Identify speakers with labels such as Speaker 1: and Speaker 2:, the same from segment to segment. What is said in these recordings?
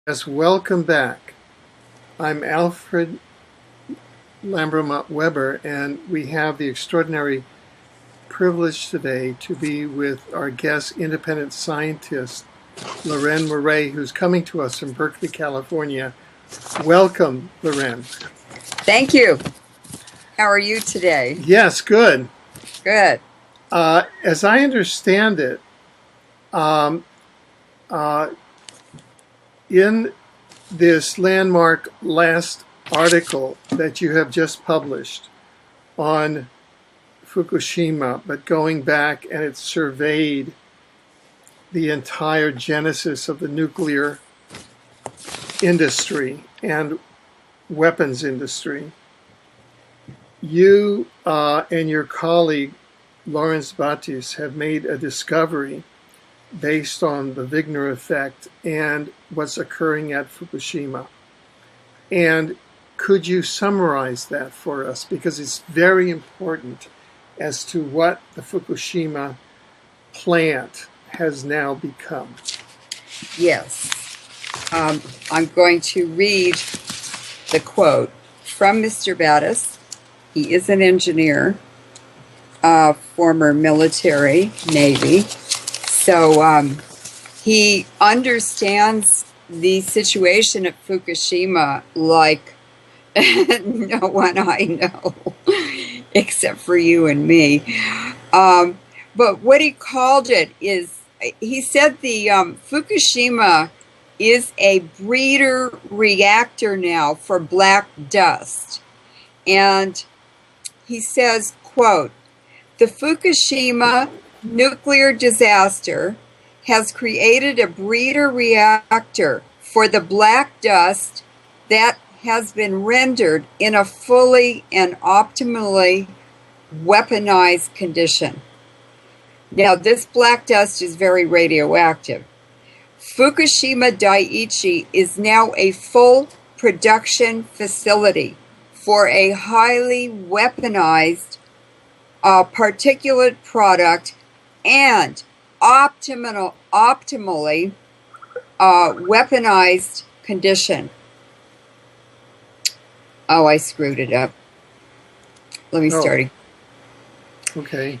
Speaker 1: Yes, welcome back. I'm Alfred Lambremont Weber, and we have the extraordinary privilege today to be with our guest, independent scientist, Leuren Moret, who's coming to us from Berkeley, California. Welcome, Leuren.
Speaker 2: Thank you. How are you today?
Speaker 1: Yes, good.
Speaker 2: Good.
Speaker 1: As I understand it, in this landmark last article that you have just published on Fukushima, but going back and it surveyed the entire genesis of the nuclear industry and weapons industry, you and your colleague Lawrence Batis have made a discovery based on the Wigner effect and what's occurring at Fukushima. And could you summarize that for us? Because it's very important as to what the Fukushima plant has now become.
Speaker 2: Yes. I'm going to read the quote from Mr. Batis. He is an engineer, former military, Navy. So he understands the situation at Fukushima like no one I know, except for you and me. But what he called it is, he said the Fukushima is a breeder reactor now for black dust. And he says, quote, "The Fukushima nuclear disaster has created a breeder reactor for the black dust that has been rendered in a fully and optimally weaponized condition." Now, this black dust is very radioactive. Fukushima Daiichi is now a full production facility for a highly weaponized particulate product and optimally weaponized condition. Oh, I screwed it up. Let me start again.
Speaker 1: Okay.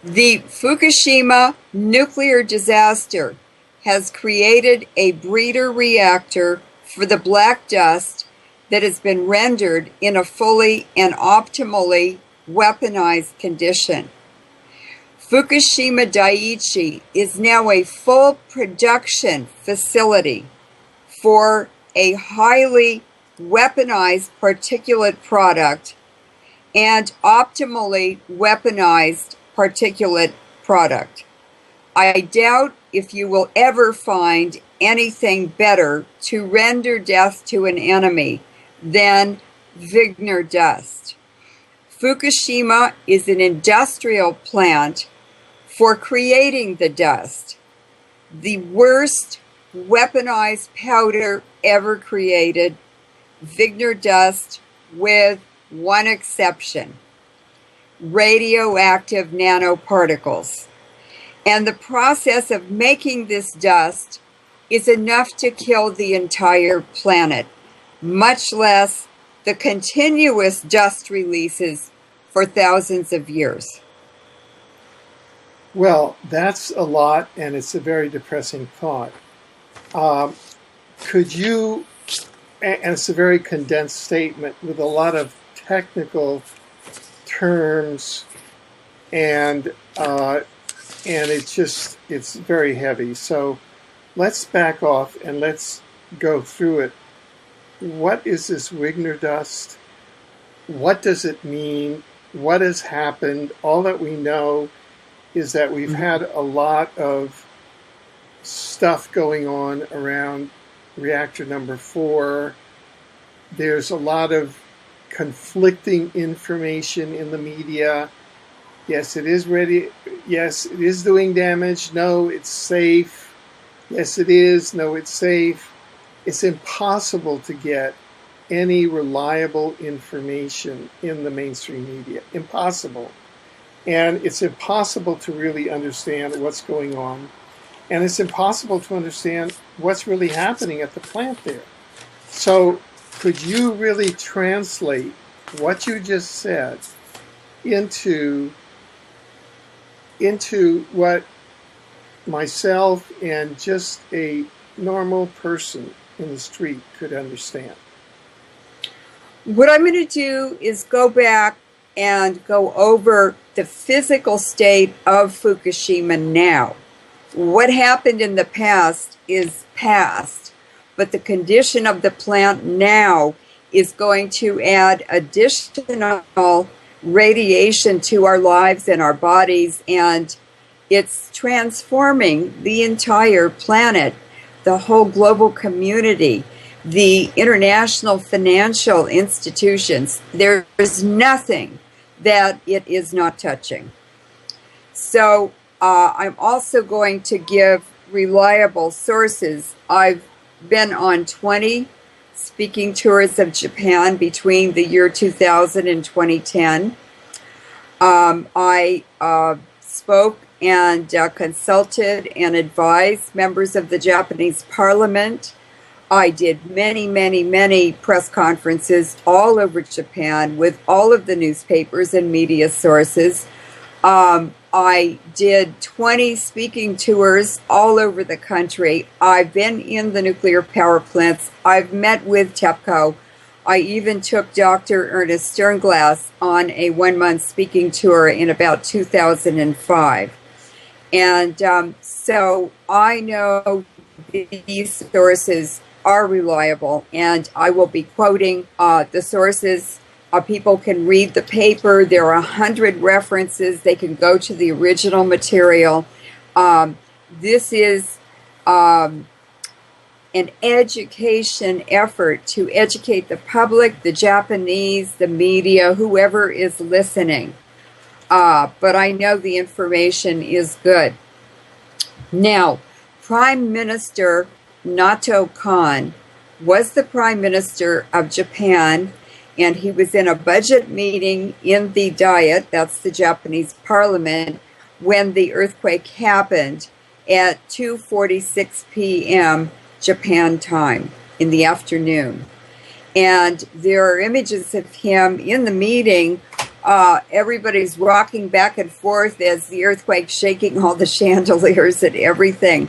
Speaker 2: The Fukushima nuclear disaster has created a breeder reactor for the black dust that has been rendered in a fully and optimally weaponized condition. Fukushima Daiichi is now a full production facility for a highly weaponized particulate product and optimally weaponized particulate product. I doubt if you will ever find anything better to render death to an enemy than Wigner dust. Fukushima is an industrial plant for creating the dust, the worst weaponized powder ever created, Wigner dust, with one exception: radioactive nanoparticles. And the process of making this dust is enough to kill the entire planet, much less the continuous dust releases for thousands of years.
Speaker 1: Well, that's a lot, and it's a very depressing thought. Could you, and it's a very condensed statement with a lot of technical terms, and it's very heavy. So let's back off and let's go through it. What is this Wigner dust? What does it mean? What has happened? All that we know is that we've had a lot of stuff going on around reactor number 4. There's a lot of conflicting information in the media. Yes, it is ready. Yes, it is doing damage. No, it's safe. Yes, it is. No, it's safe. It's impossible to get any reliable information in the mainstream media. Impossible. And it's impossible to really understand what's going on. and it's impossible to understand what's really happening at the plant there. So could you really translate what you just said into what myself and just a normal person in the street could understand?
Speaker 2: What I'm going to do is go back and go over the physical state of Fukushima now. What happened in the past is past, but the condition of the plant now is going to add additional radiation to our lives and our bodies, and it's transforming the entire planet, the whole global community, the international financial institutions. There's nothing that it is not touching. So I'm also going to give reliable sources. I've been on 20 speaking tours of Japan between the year 2000 and 2010. I spoke and consulted and advised members of the Japanese parliament. I did many press conferences all over Japan with all of the newspapers and media sources. I did 20 speaking tours all over the country. I've been in the nuclear power plants. I've met with TEPCO. I even took Dr. Ernest Sternglass on a 1-month speaking tour in about 2005. And so I know these sources are reliable, and I will be quoting the sources. People can read the paper. There are 100 references. They can go to the original material. This is an education effort to educate the public, the Japanese, the media, whoever is listening. But I know the information is good. Now, Prime Minister Nato Kan was the Prime Minister of Japan, and he was in a budget meeting in the Diet, that's the Japanese parliament, when the earthquake happened at 2:46 p.m. Japan time in the afternoon. And there are images of him in the meeting. Everybody's rocking back and forth as the earthquake's shaking all the chandeliers and everything.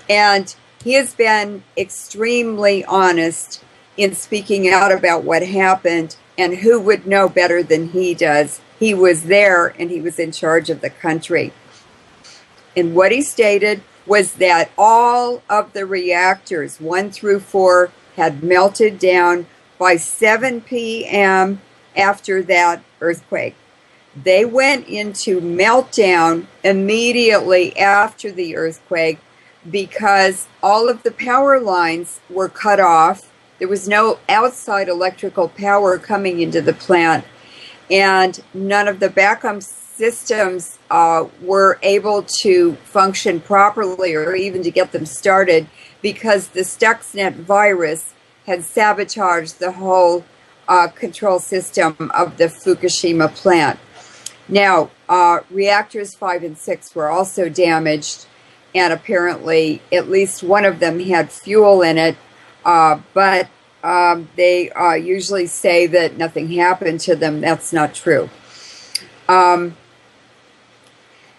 Speaker 2: And he has been extremely honest in speaking out about what happened, and who would know better than he does? He was there and he was in charge of the country. And what he stated was that all of the reactors, 1 through 4, had melted down by 7 p.m. after that earthquake. They went into meltdown immediately after the earthquake because all of the power lines were cut off. There was no outside electrical power coming into the plant, and none of the backup systems were able to function properly or even to get them started because the Stuxnet virus had sabotaged the whole control system of the Fukushima plant. Now, reactors 5 and 6 were also damaged, and apparently at least one of them had fuel in it, but they usually say that nothing happened to them. That's not true.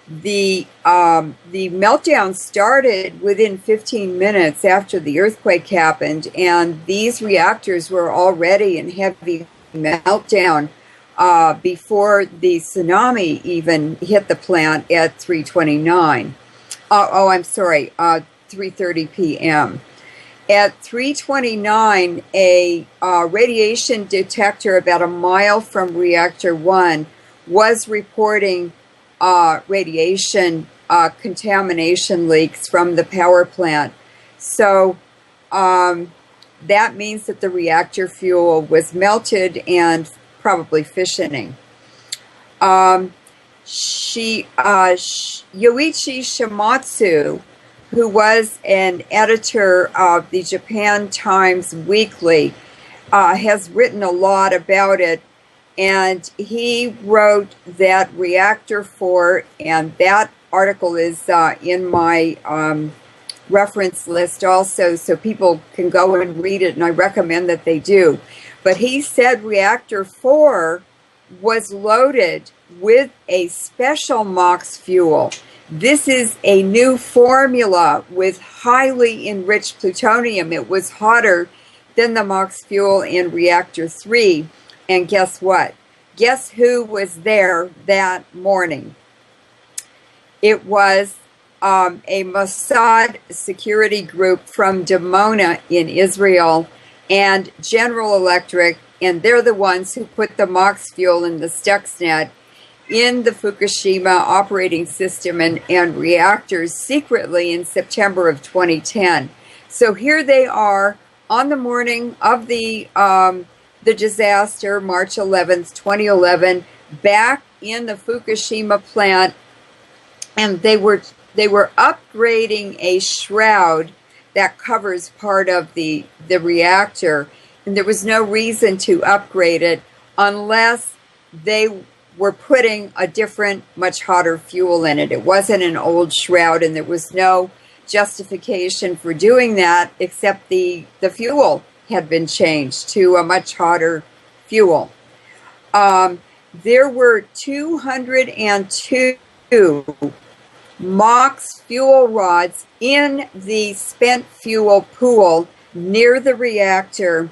Speaker 2: The meltdown started within 15 minutes after the earthquake happened, and these reactors were already in heavy meltdown before the tsunami even hit the plant at 3:29. 3:30 p.m. At 3:29, a radiation detector about a mile from Reactor 1 was reporting radiation contamination leaks from the power plant. So that means that the reactor fuel was melted and probably fissioning. Yoichi Shimatsu, who was an editor of the Japan Times Weekly, has written a lot about it. And he wrote that Reactor 4 and that article is in my reference list also, so people can go and read it, and I recommend that they do. But he said reactor 4 was loaded with a special MOX fuel. This is a new formula with highly enriched plutonium. It was hotter than the MOX fuel in reactor 3. And guess what? Guess who was there that morning? It was a Mossad security group from Dimona in Israel and General Electric, and they're the ones who put the MOX fuel in the Stuxnet in the Fukushima operating system and reactors secretly in September of 2010. So here they are on the morning of the disaster, March 11th, 2011, back in the Fukushima plant, and they were upgrading a shroud that covers part of the reactor, and there was no reason to upgrade it unless they were putting a different, much hotter fuel in it. It wasn't an old shroud, and there was no justification for doing that except the fuel had been changed to a much hotter fuel. There were 202 MOX fuel rods in the spent fuel pool near the reactor,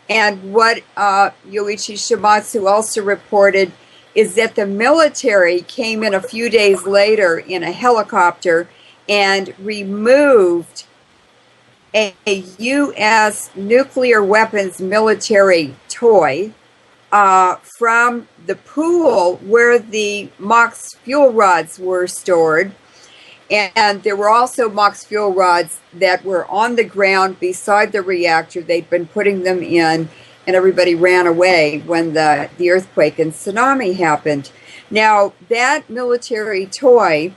Speaker 2: and what Yoichi Shimatsu also reported is that the military came in a few days later in a helicopter and removed a U.S. nuclear weapons military toy from the pool where the MOX fuel rods were stored. And there were also MOX fuel rods that were on the ground beside the reactor. They'd been putting them in, and everybody ran away when the earthquake and tsunami happened. Now, that military toy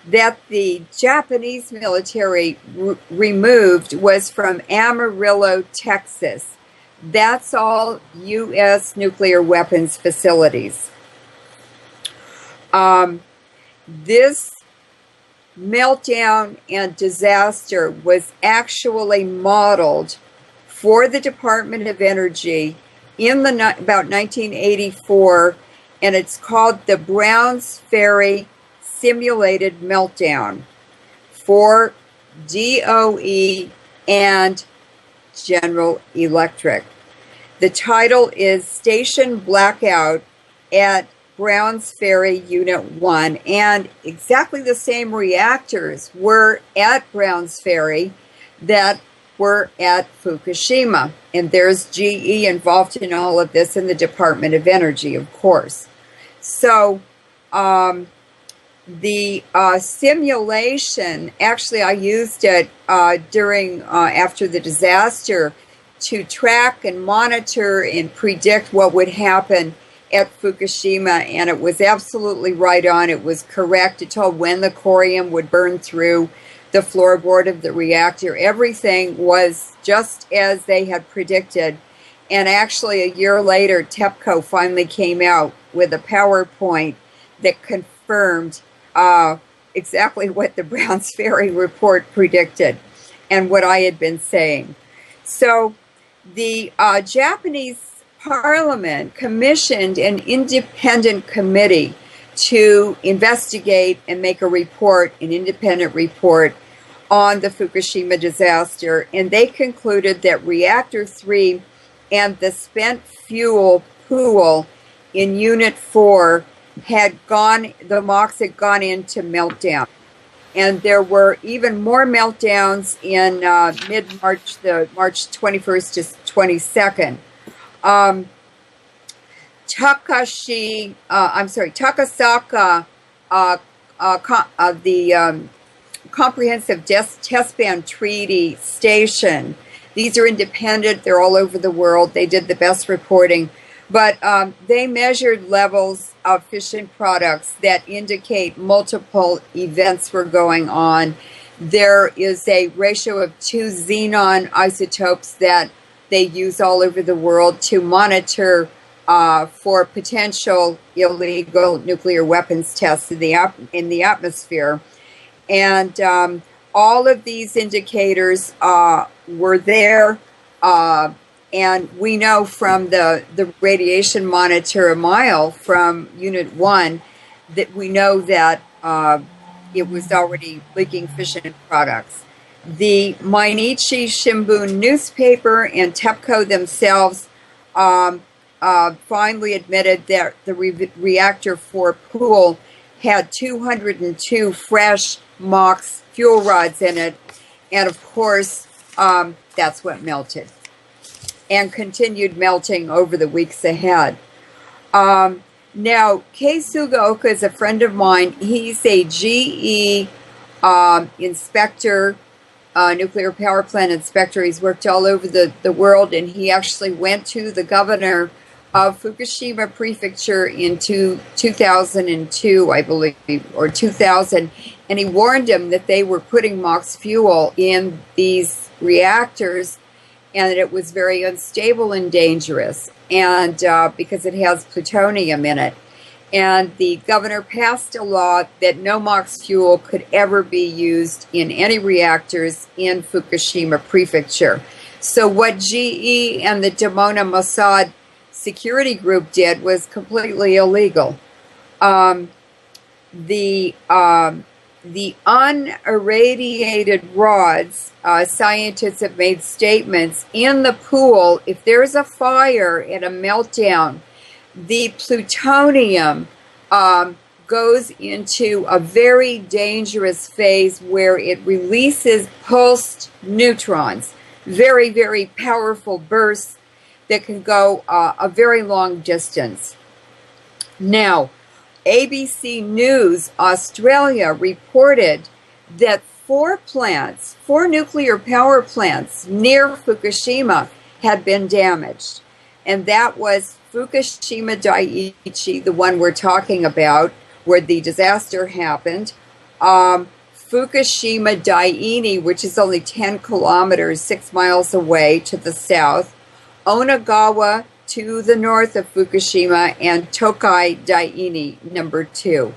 Speaker 2: that the Japanese military removed was from Amarillo, Texas. That's all U.S. nuclear weapons facilities. This meltdown and disaster was actually modeled for the Department of Energy in about 1984, and it's called the Browns Ferry Simulated Meltdown for DOE and General Electric. The title is Station Blackout at Browns Ferry Unit 1, and exactly the same reactors were at Browns Ferry that were at Fukushima. And there's GE involved in all of this, and the Department of Energy, of course. So the simulation, actually I used it after the disaster to track and monitor and predict what would happen at Fukushima, and it was absolutely right on. It was correct. It told when the corium would burn through the floorboard of the reactor. Everything was just as they had predicted. And actually a year later, TEPCO finally came out with a PowerPoint that confirmed exactly what the Browns Ferry report predicted and what I had been saying. So the Japanese Parliament commissioned an independent committee to investigate and make a report, an independent report on the Fukushima disaster, and they concluded that reactor 3 and the spent fuel pool in unit 4 the MOX had gone into meltdown. And there were even more meltdowns in mid-March, the March 21st to 22nd. Takasaka, the Comprehensive Test Ban Treaty Station. These are independent. They're all over the world. They did the best reporting. But they measured levels of fission products that indicate multiple events were going on. There is a ratio of 2 xenon isotopes that they use all over the world to monitor for potential illegal nuclear weapons tests in the atmosphere. And all of these indicators were there. And we know from the radiation monitor a mile from Unit 1 that we know that it was already leaking fission products. The Mainichi Shimbun newspaper and TEPCO themselves finally admitted that the reactor 4 pool had 202 fresh MOX fuel rods in it. And of course, that's what melted and continued melting over the weeks ahead. Now, Kei Sugaoka is a friend of mine. He's a GE inspector, nuclear power plant inspector. He's worked all over the world, and he actually went to the governor of Fukushima Prefecture in 2002, I believe, or 2000, and he warned him that they were putting MOX fuel in these reactors and that it was very unstable and dangerous, and because it has plutonium in it. And the governor passed a law that no MOX fuel could ever be used in any reactors in Fukushima Prefecture. So what GE and the Dimona Mossad security group did was completely illegal. The unirradiated rods, scientists have made statements in the pool. If there's a fire and a meltdown, the plutonium goes into a very dangerous phase where it releases pulsed neutrons, very, very powerful bursts that can go a very long distance. Now, ABC News Australia reported that 4 nuclear power plants near Fukushima had been damaged. And that was Fukushima Daiichi, the one we're talking about, where the disaster happened. Fukushima Daini, which is only 10 kilometers, 6 miles away to the south. Onagawa, to the north of Fukushima, and Tokai Daini, number 2.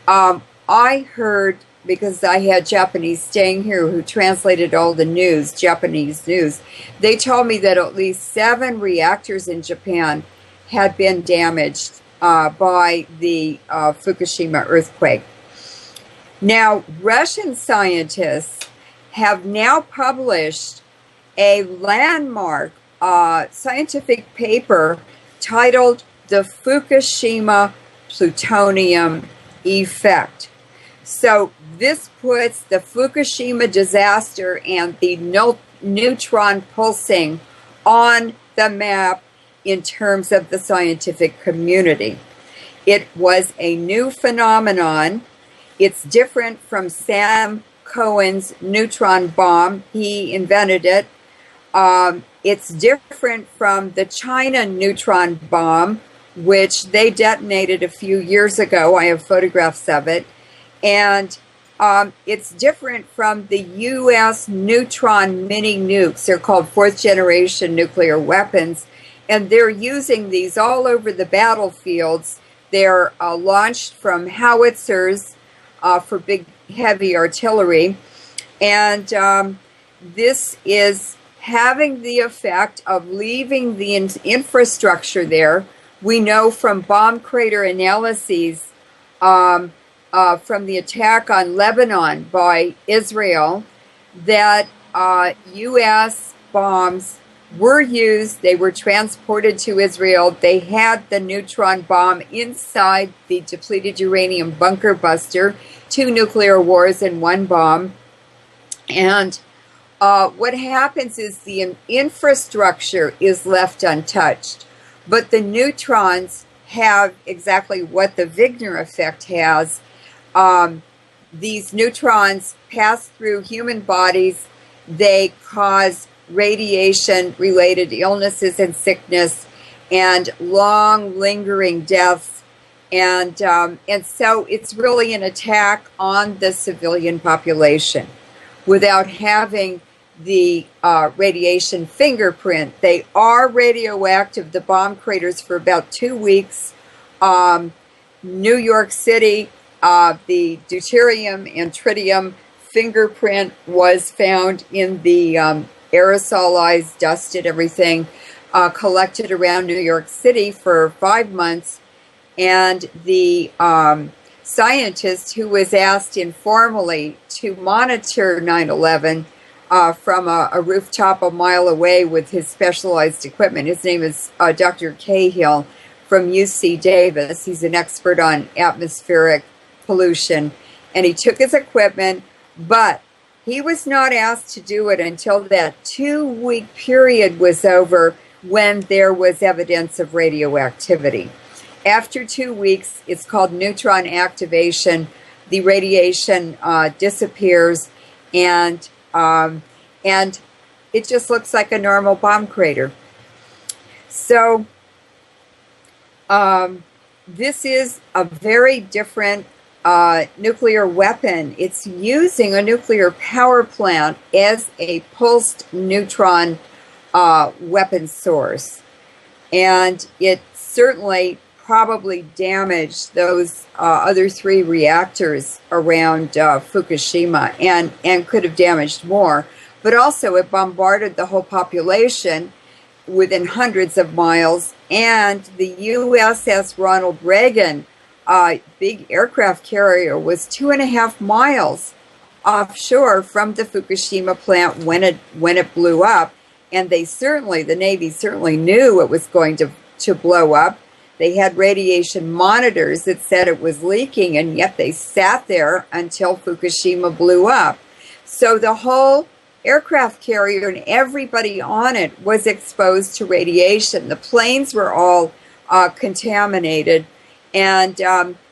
Speaker 2: I heard, because I had Japanese staying here who translated all the news, Japanese news, they told me that at least 7 reactors in Japan had been damaged by the Fukushima earthquake. Now, Russian scientists have now published a landmark scientific paper titled The Fukushima Plutonium Effect. So this puts the Fukushima disaster and the neutron pulsing on the map in terms of the scientific community. It was a new phenomenon. It's different from Sam Cohen's neutron bomb. He invented it. It's different from the China neutron bomb, which they detonated a few years ago. I have photographs of it. And it's different from the U.S. neutron mini nukes. They're called 4th generation nuclear weapons. And they're using these all over the battlefields. They're launched from howitzers for big, heavy artillery. And this is having the effect of leaving the infrastructure there. We know from bomb crater analyses from the attack on Lebanon by Israel that U.S. bombs were used. They were transported to Israel. They had the neutron bomb inside the depleted uranium bunker buster, 2 nuclear wars in 1 bomb. And what happens is the infrastructure is left untouched, but the neutrons have exactly what the Wigner effect has. These neutrons pass through human bodies. They cause radiation-related illnesses and sickness and long lingering deaths. And so it's really an attack on the civilian population without having the radiation fingerprint. They are radioactive, the bomb craters, for about 2 weeks. New York City, the deuterium and tritium fingerprint was found in the aerosolized, dusted everything, collected around New York City for 5 months. And the scientist who was asked informally to monitor 9/11 from a rooftop a mile away with his specialized equipment. His name is Dr. Cahill from UC Davis. He's an expert on atmospheric pollution. And he took his equipment, but he was not asked to do it until that 2-week period was over, when there was evidence of radioactivity. After 2 weeks, it's called neutron activation. The radiation disappears, and it just looks like a normal bomb crater. So this is a very different nuclear weapon. It's using a nuclear power plant as a pulsed neutron weapon source. And it certainly probably damaged those other 3 reactors around Fukushima, and could have damaged more. But also it bombarded the whole population within hundreds of miles. And the USS Ronald Reagan, big aircraft carrier, was 2.5 miles offshore from the Fukushima plant when it blew up. And the Navy certainly knew it was going to blow up. They had radiation monitors that said it was leaking, and yet they sat there until Fukushima blew up. So the whole aircraft carrier and everybody on it was exposed to radiation. The planes were all contaminated. And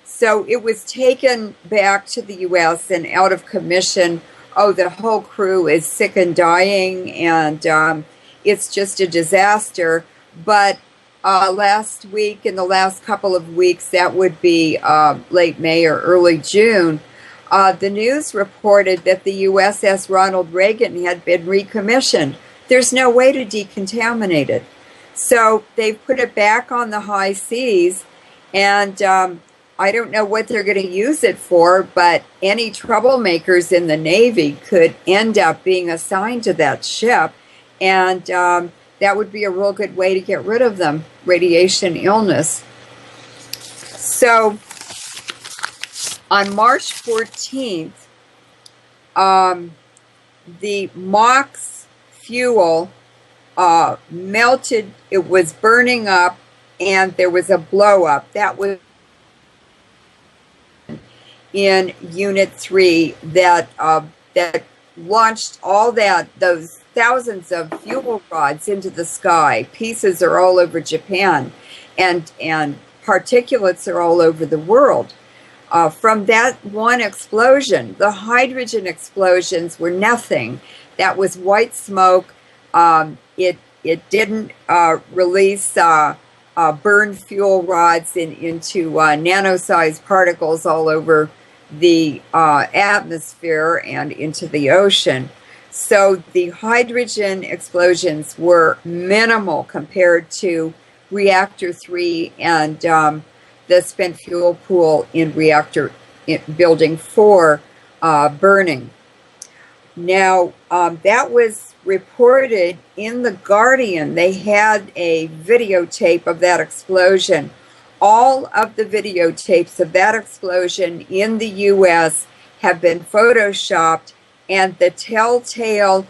Speaker 2: so it was taken back to the U.S. and out of commission. Oh, the whole crew is sick and dying, and it's just a disaster. But last week, in the last couple of weeks, that would be late May or early June, the news reported that the USS Ronald Reagan had been recommissioned. There's no way to decontaminate it. So they've put it back on the high seas, and I don't know what they're going to use it for, but any troublemakers in the Navy could end up being assigned to that ship, and that would be a real good way to get rid of them, radiation illness. So on March 14th, the MOX fuel melted. It was burning up, and there was a blow up. That was in Unit 3 that launched all those thousands of fuel rods into the sky. Pieces are all over Japan, and particulates are all over the world. From that one explosion, the hydrogen explosions were nothing. That was white smoke. It didn't release burned fuel rods into nano-sized particles all over the atmosphere and into the ocean. So the hydrogen explosions were minimal compared to reactor 3 and the spent fuel pool in building 4 burning. Now, that was reported in The Guardian. They had a videotape of that explosion. All of the videotapes of that explosion in the U.S. have been photoshopped, and the telltale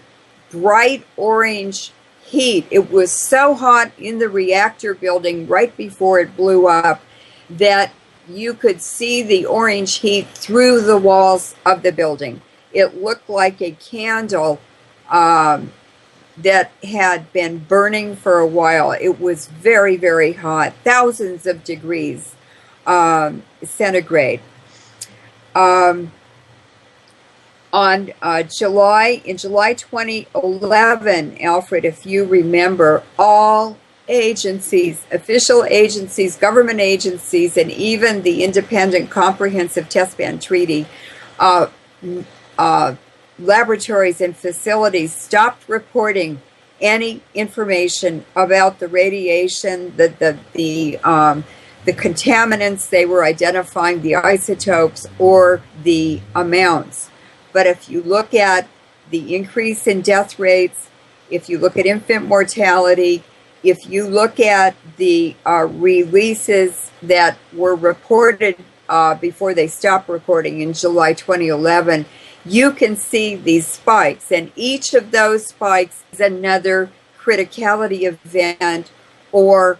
Speaker 2: bright orange heat. It was so hot in the reactor building right before it blew up that you could see the orange heat through the walls of the building. It looked like a candle that had been burning for a while. It was very, very hot, thousands of degrees centigrade. In July 2011, Alfred, if you remember, all agencies, official agencies, government agencies, and even the Independent Comprehensive Test Ban Treaty laboratories and facilities stopped reporting any information about the radiation, the contaminants they were identifying, the isotopes, or the amounts. But if you look at the increase in death rates, if you look at infant mortality, if you look at the releases that were reported before they stopped reporting in July 2011, you can see these spikes. And each of those spikes is another criticality event or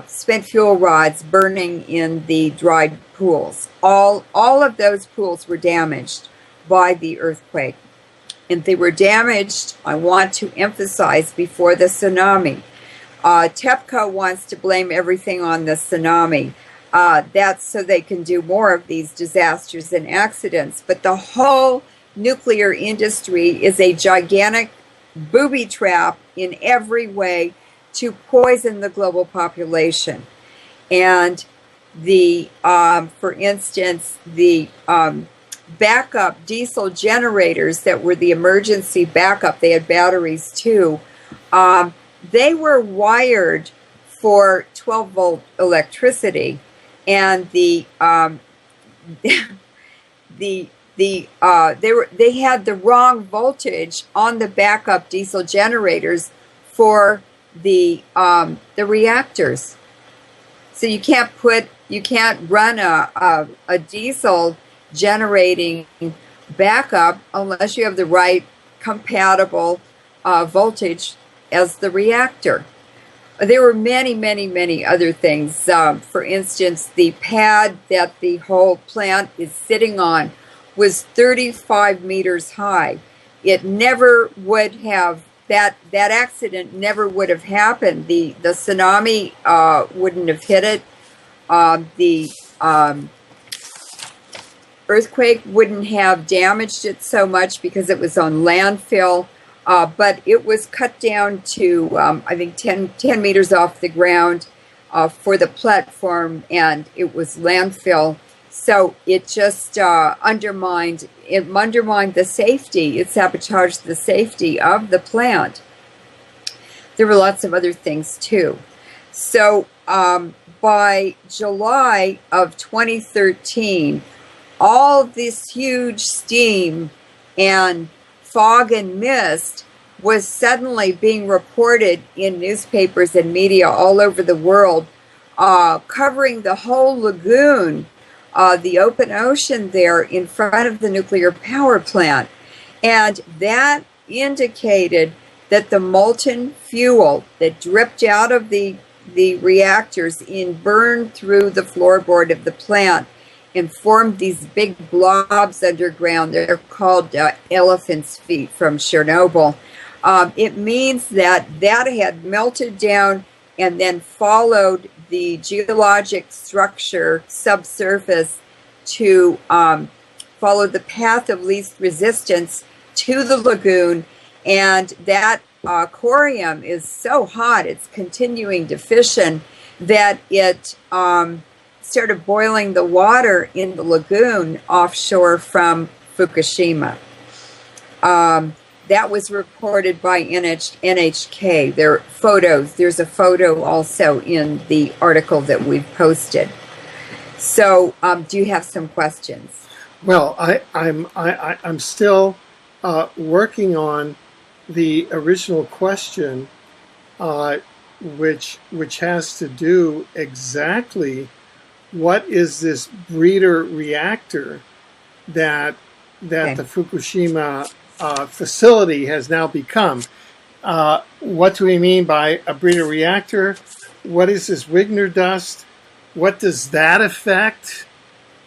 Speaker 2: spent fuel rods burning in the dried pools. All of those pools were damaged by the earthquake. And they were damaged, I want to emphasize, before the tsunami. TEPCO wants to blame everything on the tsunami. That's so they can do more of these disasters and accidents. But the whole nuclear industry is a gigantic booby trap in every way to poison the global population. And for instance, the backup diesel generators that were the emergency backup, they had batteries too, they were wired for 12-volt electricity, and they had the wrong voltage on the backup diesel generators for the reactors. So you can't run a diesel generating backup unless you have the right compatible voltage as the reactor. There were many, many, many other things. For instance, the pad that the whole plant is sitting on was 35 meters high. It never would have, that accident never would have happened. The tsunami wouldn't have hit it. The earthquake wouldn't have damaged it so much because it was on landfill, but it was cut down to, I think, 10 meters off the ground for the platform, and it was landfill. So it just undermined the safety. It sabotaged the safety of the plant. There were lots of other things too. So by July of 2013, all this huge steam and fog and mist was suddenly being reported in newspapers and media all over the world, covering the whole lagoon, the open ocean there in front of the nuclear power plant. And that indicated that the molten fuel that dripped out of the reactors and burned through the floorboard of the plant and formed these big blobs underground. They're called elephant's feet from Chernobyl. It means that had melted down and then followed the geologic structure subsurface to follow the path of least resistance to the lagoon. And that corium is so hot, it's continuing to fission, that it started boiling the water in the lagoon offshore from Fukushima. That was reported by NHK. There are photos. There's a photo also in the article that we've posted. So, do you have some questions?
Speaker 1: Well, I'm still working on the original question, which has to do exactly what is this breeder reactor that
Speaker 2: Okay.
Speaker 1: the Fukushima facility has now become. What do we mean by a breeder reactor? What is this Wigner dust? What does that affect?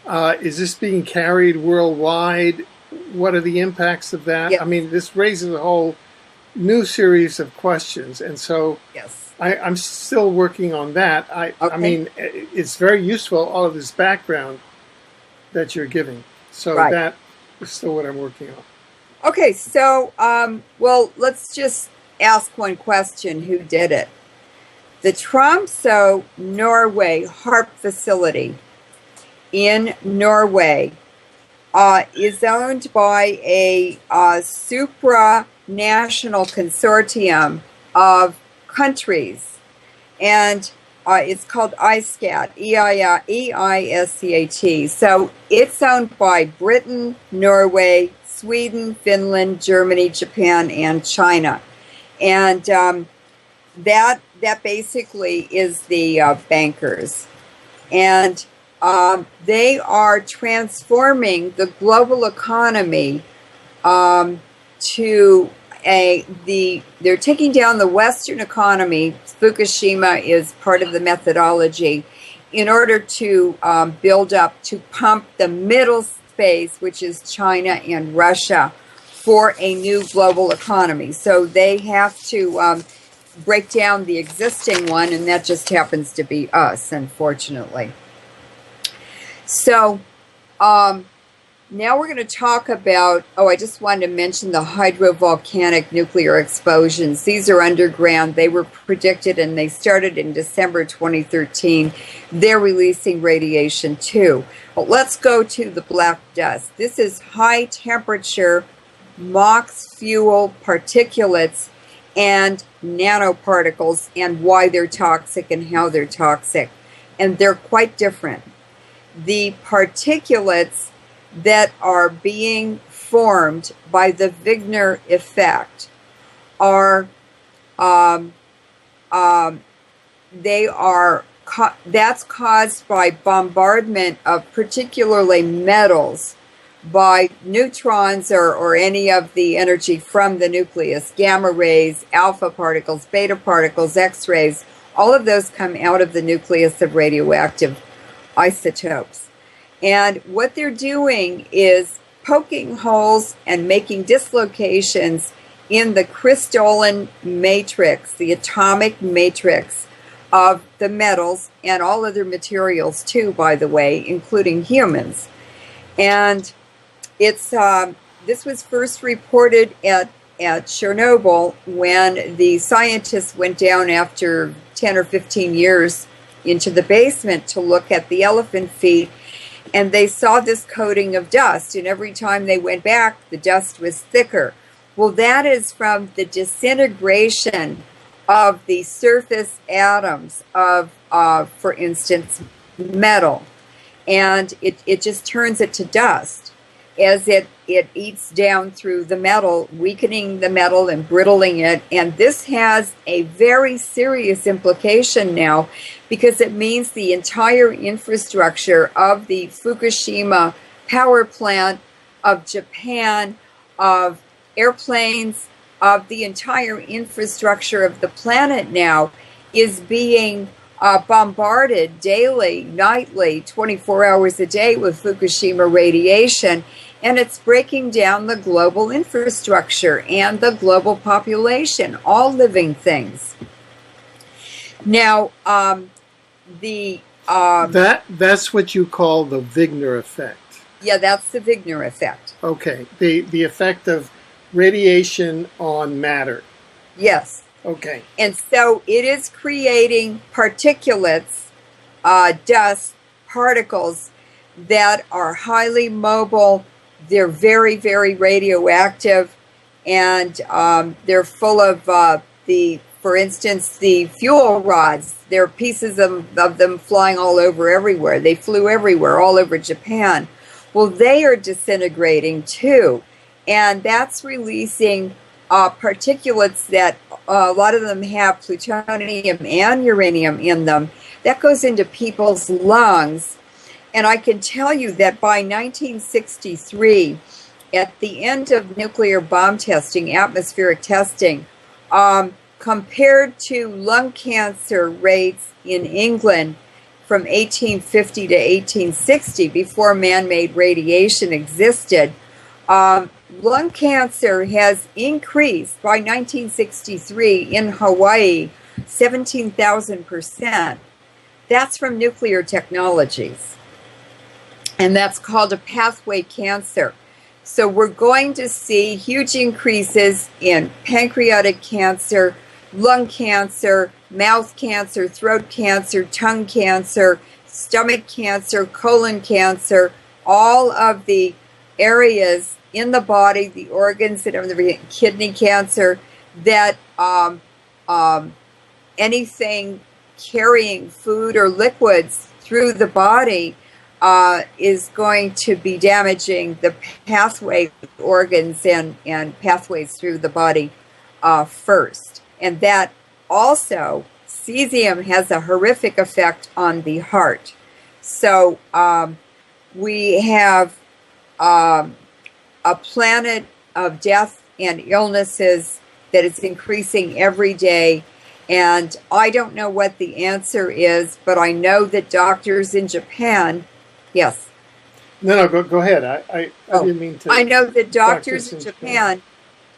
Speaker 1: Is this being carried worldwide? What are the impacts of that?
Speaker 2: Yep.
Speaker 1: I mean, this raises a whole new series of questions, and so
Speaker 2: Yes.
Speaker 1: I'm still working on that. I mean, it's very useful, all of this background that you're giving. So
Speaker 2: Right.
Speaker 1: that is still what I'm working on.
Speaker 2: Okay, so, well, let's just ask one question. Who did it? The Tromsø, Norway HAARP facility in Norway is owned by a supranational consortium of countries, and it's called ISCAT, EISCAT. So it's owned by Britain, Norway, Sweden, Finland, Germany, Japan, and China. And that basically is the bankers. And they are transforming the global economy to they're taking down the Western economy. Fukushima is part of the methodology in order to build up, to pump the middle space, which is China and Russia, for a new global economy. So they have to break down the existing one, and that just happens to be us, unfortunately. So now we're going to talk about, I just wanted to mention the hydrovolcanic nuclear explosions. These are underground. They were predicted, and they started in December 2013. They're releasing radiation too. But let's go to the black dust. This is high temperature MOX fuel particulates and nanoparticles, and why they're toxic and how they're toxic. And they're quite different. The particulates that are being formed by the Wigner effect are that's caused by bombardment of particularly metals by neutrons or any of the energy from the nucleus, gamma rays, alpha particles, beta particles, X-rays. All of those come out of the nucleus of radioactive isotopes. And what they're doing is poking holes and making dislocations in the crystalline matrix, the atomic matrix of the metals and all other materials too, by the way, including humans. And it's this was first reported at Chernobyl when the scientists went down after 10 or 15 years into the basement to look at the elephant feet. And they saw this coating of dust, and every time they went back, the dust was thicker. Well, that is from the disintegration of the surface atoms of, for instance, metal. And it just turns it to dust as it eats down through the metal, weakening the metal and brittling it. And this has a very serious implication now, because it means the entire infrastructure of the Fukushima power plant, of Japan, of airplanes, of the entire infrastructure of the planet now is being bombarded daily, nightly, 24 hours a day with Fukushima radiation, and it's breaking down the global infrastructure and the global population, all living things. Now,
Speaker 1: that's what you call the Wigner effect.
Speaker 2: Yeah, that's the Wigner effect.
Speaker 1: Okay, the effect of radiation on matter.
Speaker 2: Yes.
Speaker 1: Okay.
Speaker 2: And so it is creating particulates, dust, particles that are highly mobile. They're very, very radioactive, and they're full of for instance, the fuel rods. There are pieces of them flying all over everywhere. They flew everywhere, all over Japan. Well, they are disintegrating too, and that's releasing particulates that a lot of them have plutonium and uranium in them. That goes into people's lungs. And I can tell you that by 1963, at the end of nuclear bomb testing, atmospheric testing, compared to lung cancer rates in England from 1850 to 1860, before man-made radiation existed, lung cancer has increased by 1963 in Hawaii 17,000%. That's from nuclear technologies. And that's called a pathway cancer. So we're going to see huge increases in pancreatic cancer, lung cancer, mouth cancer, throat cancer, tongue cancer, stomach cancer, colon cancer, all of the areas in the body, the organs and everything, kidney cancer, that anything carrying food or liquids through the body is going to be damaging the pathway organs and pathways through the body first. And that also, cesium has a horrific effect on the heart. So we have a planet of death and illnesses that is increasing every day. And I don't know what the answer is, but I know that doctors in Japan, yes.
Speaker 1: No, go ahead. I didn't mean to.
Speaker 2: I know that doctors in Japan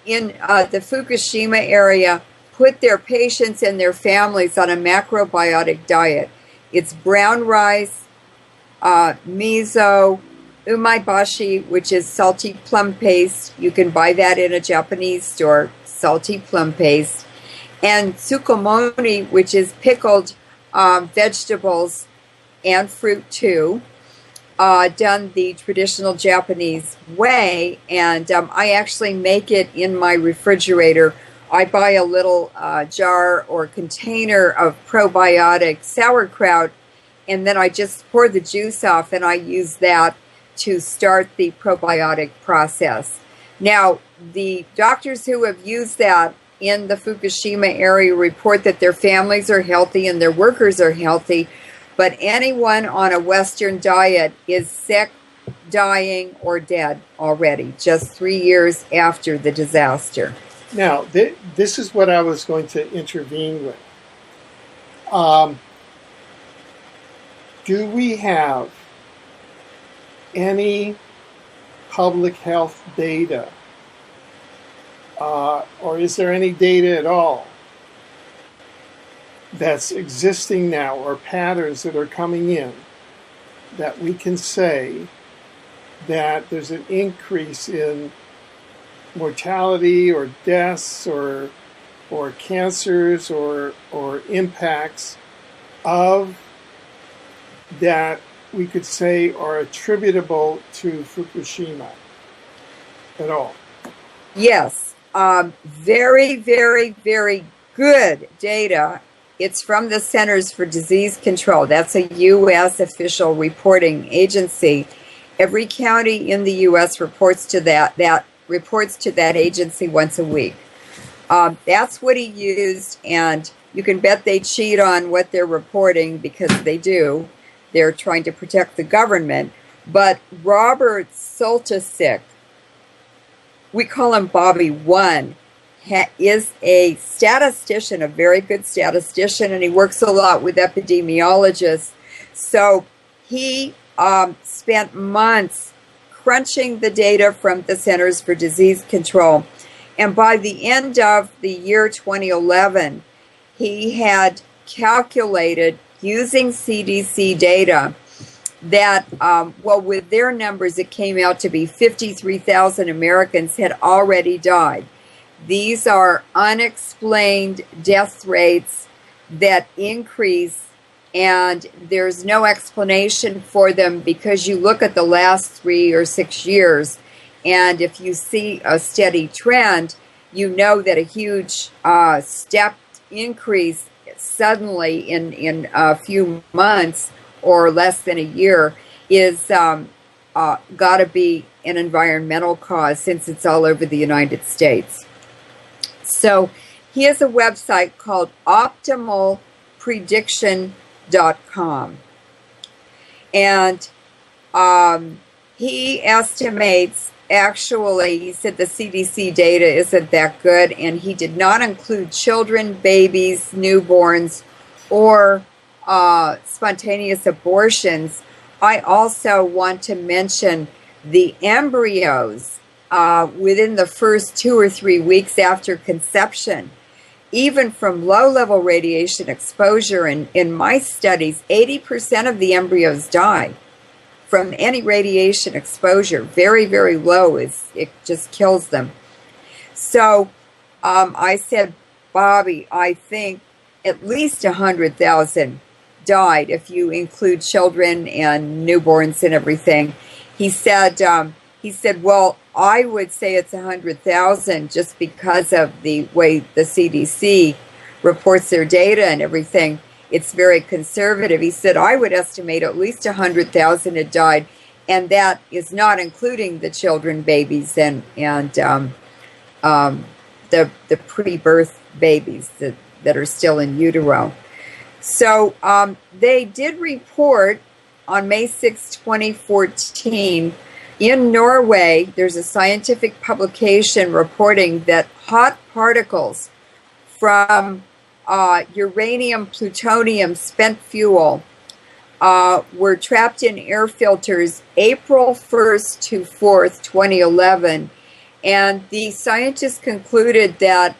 Speaker 2: in the Fukushima area put their patients and their families on a macrobiotic diet. It's brown rice, miso, umaibashi, which is salty plum paste. You can buy that in a Japanese store, salty plum paste. And tsukomoni, which is pickled vegetables and fruit too, done the traditional Japanese way. And I actually make it in my refrigerator. I buy a little jar or container of probiotic sauerkraut, and then I just pour the juice off, and I use that to start the probiotic process. Now, the doctors who have used that in the Fukushima area report that their families are healthy and their workers are healthy, but anyone on a Western diet is sick, dying, or dead already, just 3 years after the disaster.
Speaker 1: Now, this is what I was going to intervene with. Do we have any public health data, or is there any data at all that's existing now, or patterns that are coming in, that we can say that there's an increase in mortality or deaths or cancers or impacts of that we could say are attributable to Fukushima at all?
Speaker 2: Yes, very, very, very good data. It's from the Centers for Disease Control. That's a U.S. official reporting agency. Every county in the U.S. reports to that agency once a week. That's what he used, and you can bet they cheat on what they're reporting, because they do. They're trying to protect the government. But Robert Soltysik, we call him Bobby One, is a statistician, a very good statistician, and he works a lot with epidemiologists. So he spent months crunching the data from the Centers for Disease Control. And by the end of the year 2011, he had calculated, using CDC data, that, with their numbers, it came out to be 53,000 Americans had already died. These are unexplained death rates that increase, and there's no explanation for them, because you look at the last 3 or 6 years, and if you see a steady trend, you know that a huge stepped increase suddenly in a few months or less than a year is got to be an environmental cause, since it's all over the United States. So he has a website called optimalprediction.com. And he estimates, actually, he said the CDC data isn't that good, and he did not include children, babies, newborns, or spontaneous abortions. I also want to mention the embryos within the first 2 or 3 weeks after conception, even from low-level radiation exposure. In my studies, 80% of the embryos die from any radiation exposure. Very, very low. It just kills them. So I said, Bobby, I think at least 100,000 died if you include children and newborns and everything. He said, he said, well, I would say it's 100,000 just because of the way the CDC reports their data and everything. It's very conservative. He said, I would estimate at least 100,000 had died, and that is not including the children, babies, and the pre-birth babies that are still in utero. So they did report on May 6, 2014, in Norway, there's a scientific publication reporting that hot particles from uranium, plutonium, spent fuel were trapped in air filters April 1st to 4th, 2011. And the scientists concluded that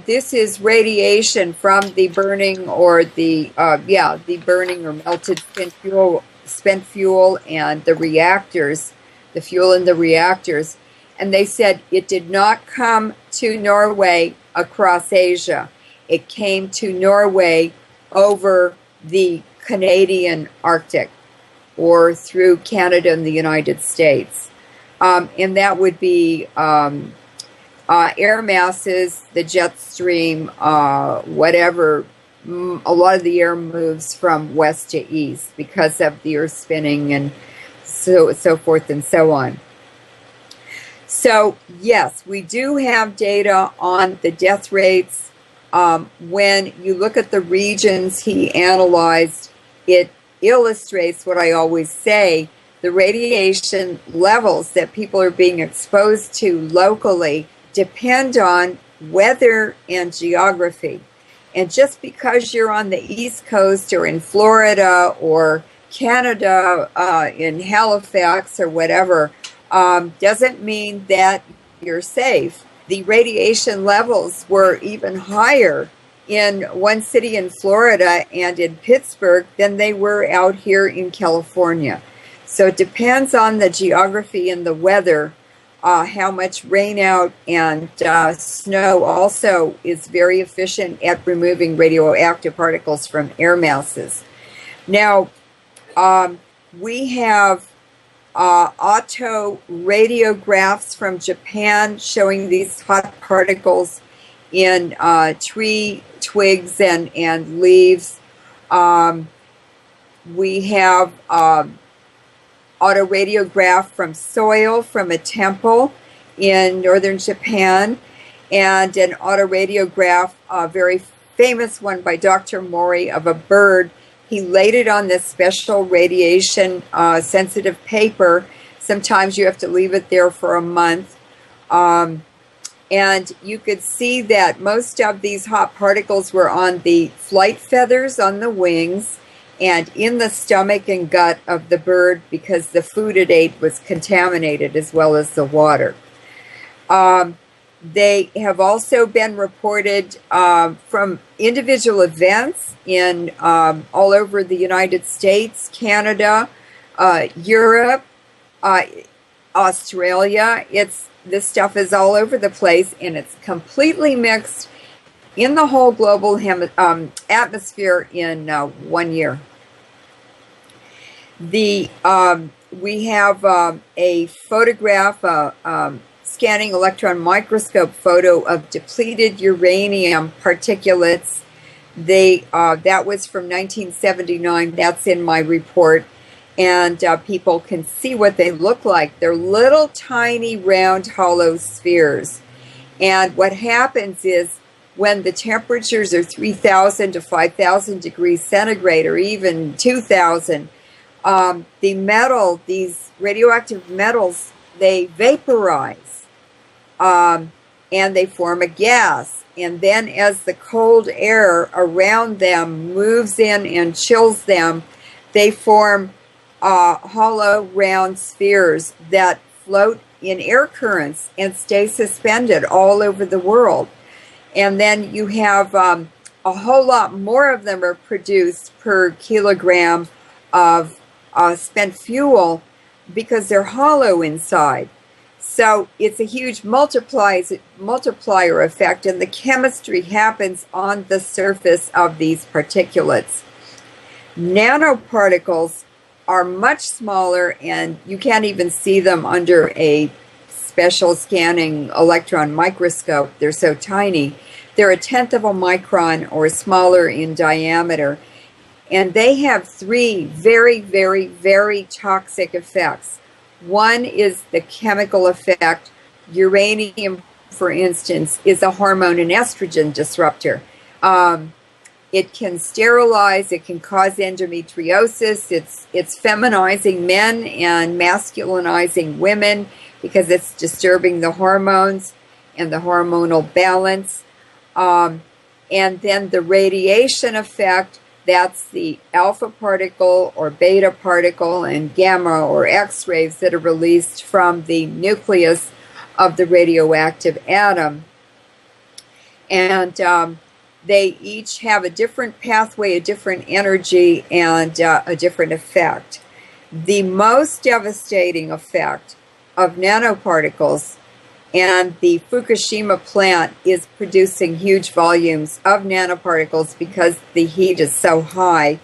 Speaker 2: this is radiation from the burning or the burning or melted spent fuel and the reactors, the fuel in the reactors. And they said it did not come to Norway across Asia. It came to Norway over the Canadian Arctic or through Canada and the United States. And that would be air masses, the jet stream, whatever. A lot of the air moves from west to east because of the Earth spinning and so forth and so on. So, yes, we do have data on the death rates. When you look at the regions he analyzed, it illustrates what I always say. The radiation levels that people are being exposed to locally depend on weather and geography. And just because you're on the East Coast or in Florida or Canada, in Halifax or whatever, doesn't mean that you're safe. The radiation levels were even higher in one city in Florida and in Pittsburgh than they were out here in California. So it depends on the geography and the weather. How much rain out, and snow also is very efficient at removing radioactive particles from air masses. Now, we have autoradiographs from Japan showing these hot particles in tree twigs and leaves. We have autoradiograph from soil from a temple in northern Japan, and an autoradiograph, a very famous one by Dr. Mori, of a bird. He laid it on this special radiation sensitive paper. Sometimes you have to leave it there for a month. And you could see that most of these hot particles were on the flight feathers on the wings and in the stomach and gut of the bird because the food it ate was contaminated as well as the water. They have also been reported from individual events in all over the United States, Canada, Europe, Australia. This stuff is all over the place, and it's completely mixed in the whole global atmosphere in 1 year. We have a photograph, scanning electron microscope photo of depleted uranium particulates. That was from 1979. That's in my report. And people can see what they look like. They're little tiny round hollow spheres. And what happens is when the temperatures are 3,000 to 5,000 degrees centigrade or even 2,000, the metal, these radioactive metals, they vaporize and they form a gas. And then as the cold air around them moves in and chills them, they form hollow round spheres that float in air currents and stay suspended all over the world. And then you have a whole lot more of them are produced per kilogram of spent fuel because they're hollow inside. So it's a huge multiplier effect, and the chemistry happens on the surface of these particulates. Nanoparticles are much smaller, and you can't even see them under a special scanning electron microscope. They're so tiny. They're a tenth of a micron or smaller in diameter. And they have three very, very, very toxic effects. One is the chemical effect. Uranium, for instance, is a hormone and estrogen disruptor. It can sterilize, it can cause endometriosis, it's feminizing men and masculinizing women because it's disturbing the hormones and the hormonal balance. And then the radiation effect, that's the alpha particle or beta particle and gamma or X-rays that are released from the nucleus of the radioactive atom. And they each have a different pathway, a different energy, and a different effect. The most devastating effect of nanoparticles, and the Fukushima plant is producing huge volumes of nanoparticles because the heat is so high.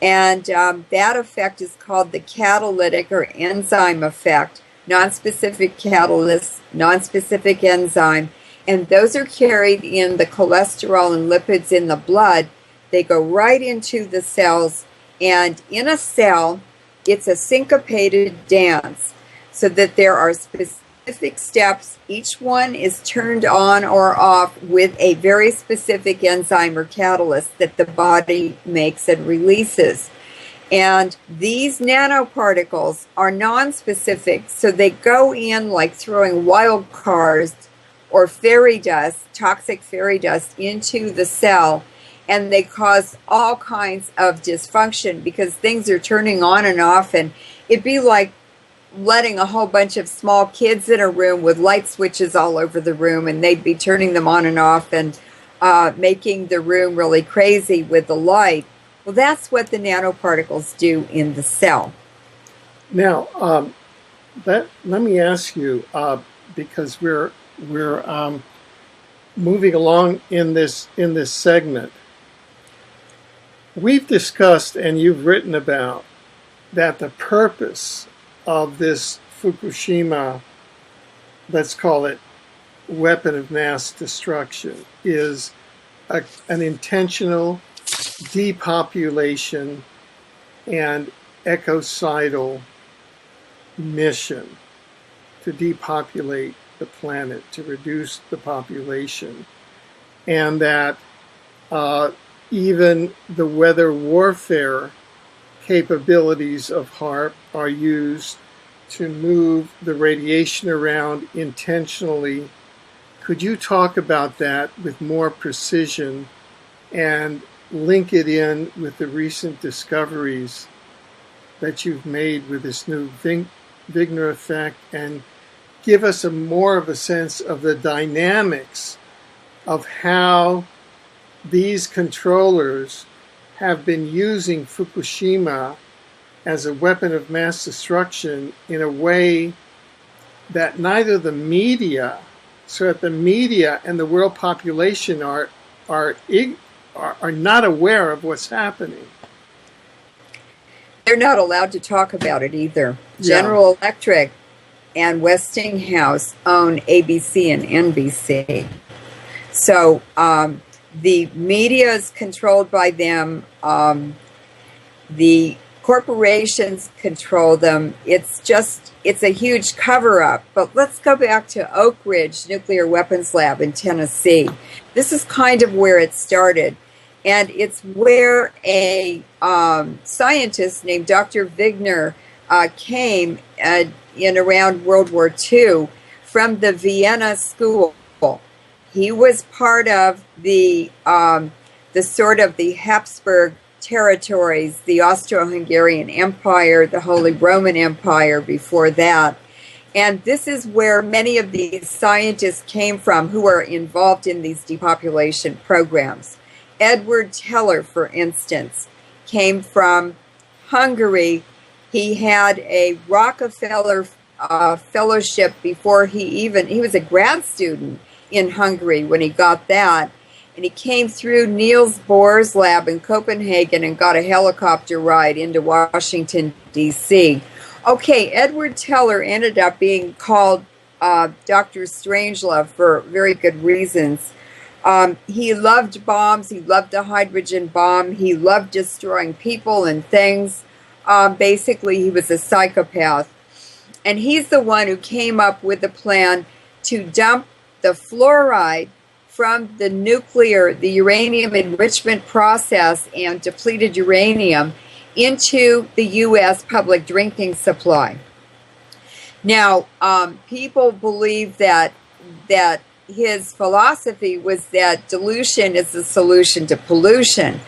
Speaker 2: And that effect is called the catalytic or enzyme effect, nonspecific catalyst, nonspecific enzyme. And those are carried in the cholesterol and lipids in the blood. They go right into the cells. And in a cell, it's a syncopated dance so that there are specific steps. Each one is turned on or off with a very specific enzyme or catalyst that the body makes and releases. And these nanoparticles are non-specific, so they go in like throwing wild cards or fairy dust, toxic fairy dust, into the cell, and they cause all kinds of dysfunction because things are turning on and off, and it'd be like letting a whole bunch of small kids in a room with light switches all over the room, and they'd be turning them on and off and making the room really crazy with the light. Well, that's what the nanoparticles do in the cell.
Speaker 1: Now, let me ask you, because we're moving along in this segment. We've discussed, and you've written about, that the purpose of this Fukushima, let's call it weapon of mass destruction, is an intentional depopulation and ecocidal mission to depopulate the planet, to reduce the population, and that even the weather warfare capabilities of HAARP are used to move the radiation around intentionally. Could you talk about that with more precision and link it in with the recent discoveries that you've made with this new Wigner effect, and give us more of a sense of the dynamics of how these controllers have been using Fukushima as a weapon of mass destruction in a way that neither the media, so that the media and the world population are not aware of what's happening.
Speaker 2: They're not allowed to talk about it either.
Speaker 1: Yeah.
Speaker 2: General Electric and Westinghouse own ABC and NBC. So the media is controlled by them. The corporations control them. It's a huge cover-up. But let's go back to Oak Ridge Nuclear Weapons Lab in Tennessee. This is kind of where it started. And it's where a scientist named Dr. Wigner came in around World War II from the Vienna School. He was part of the sort of the Habsburg territories, the Austro-Hungarian Empire, the Holy Roman Empire before that. And this is where many of these scientists came from who are involved in these depopulation programs. Edward Teller, for instance, came from Hungary. He had a Rockefeller fellowship before he was a grad student in Hungary when he got that. and he came through Niels Bohr's lab in Copenhagen and got a helicopter ride into Washington, D.C. Okay, Edward Teller ended up being called Dr. Strangelove for very good reasons. He loved bombs. He loved the hydrogen bomb. He loved destroying people and things. Basically, he was a psychopath. And he's the one who came up with the plan to dump the fluoride from the uranium enrichment process and depleted uranium into the U.S. public drinking supply. Now, people believe that his philosophy was that dilution is the solution to pollution.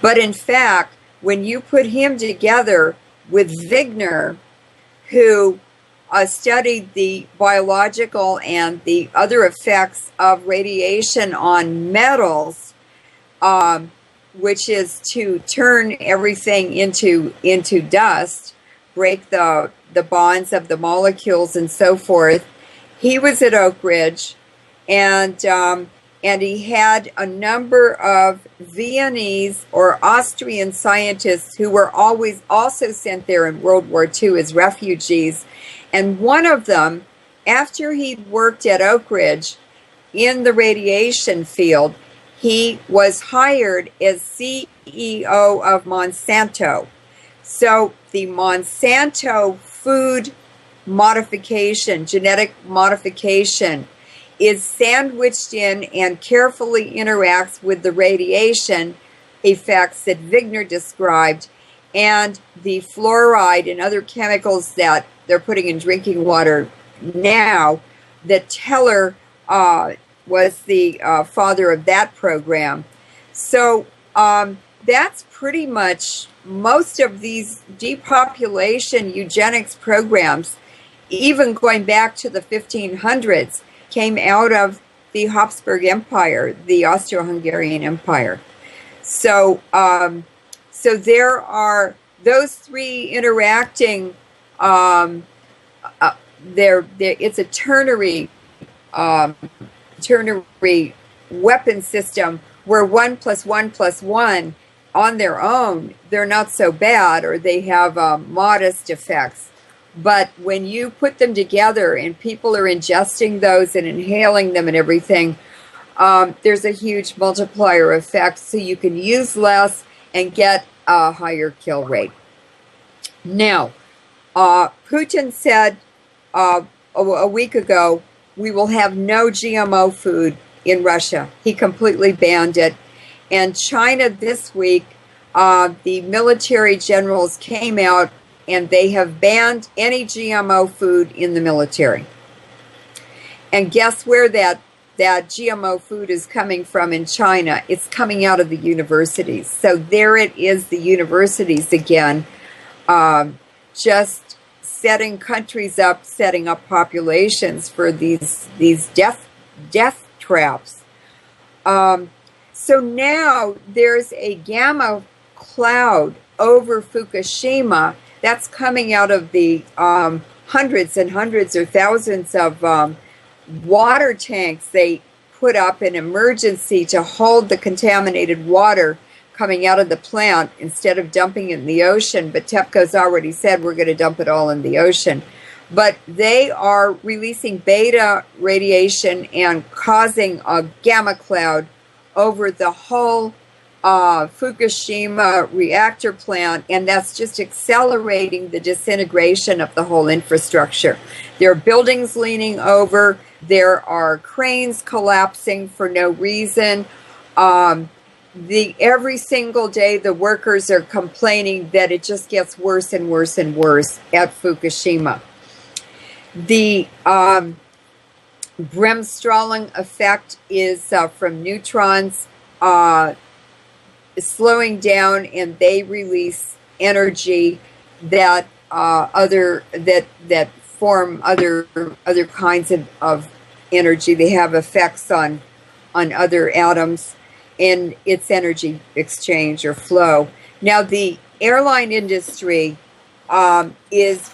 Speaker 2: But in fact, when you put him together with Wigner, who studied the biological and the other effects of radiation on metals, which is to turn everything into dust, break the bonds of the molecules and so forth. He was at Oak Ridge, and he had a number of Viennese or Austrian scientists who were always also sent there in World War II as refugees. And one of them, after he'd worked at Oak Ridge in the radiation field, he was hired as CEO of Monsanto. So the Monsanto food modification, genetic modification, is sandwiched in and carefully interacts with the radiation effects that Wigner described and the fluoride and other chemicals that they're putting in drinking water now. That Teller was the father of that program. So that's pretty much most of these depopulation eugenics programs, even going back to the 1500s, came out of the Habsburg Empire, the Austro-Hungarian Empire. So, so there are those three interacting. It's a ternary weapon system where 1 + 1 + 1 on their own, they're not so bad, or they have modest effects. But when you put them together and people are ingesting those and inhaling them and everything, there's a huge multiplier effect, so you can use less and get a higher kill rate. Now, Putin said a week ago, we will have no GMO food in Russia. He completely banned it. And China this week, the military generals came out and they have banned any GMO food in the military. And guess where that GMO food is coming from in China? It's coming out of the universities. So there it is, the universities again, just setting countries up, setting up populations for these death traps. So now there's a gamma cloud over Fukushima that's coming out of the hundreds and hundreds or thousands of water tanks they put up in emergency to hold the contaminated water coming out of the plant instead of dumping it in the ocean. But TEPCO's already said we're going to dump it all in the ocean. But they are releasing beta radiation and causing a gamma cloud over the whole Fukushima reactor plant, and that's just accelerating the disintegration of the whole infrastructure. There are buildings leaning over. There are cranes collapsing for no reason. Every single day, the workers are complaining that it just gets worse and worse and worse at Fukushima. The Bremsstrahlung effect is from neutrons slowing down, and they release energy that form other kinds of energy. They have effects on other atoms in its energy exchange or flow. Now, the airline industry is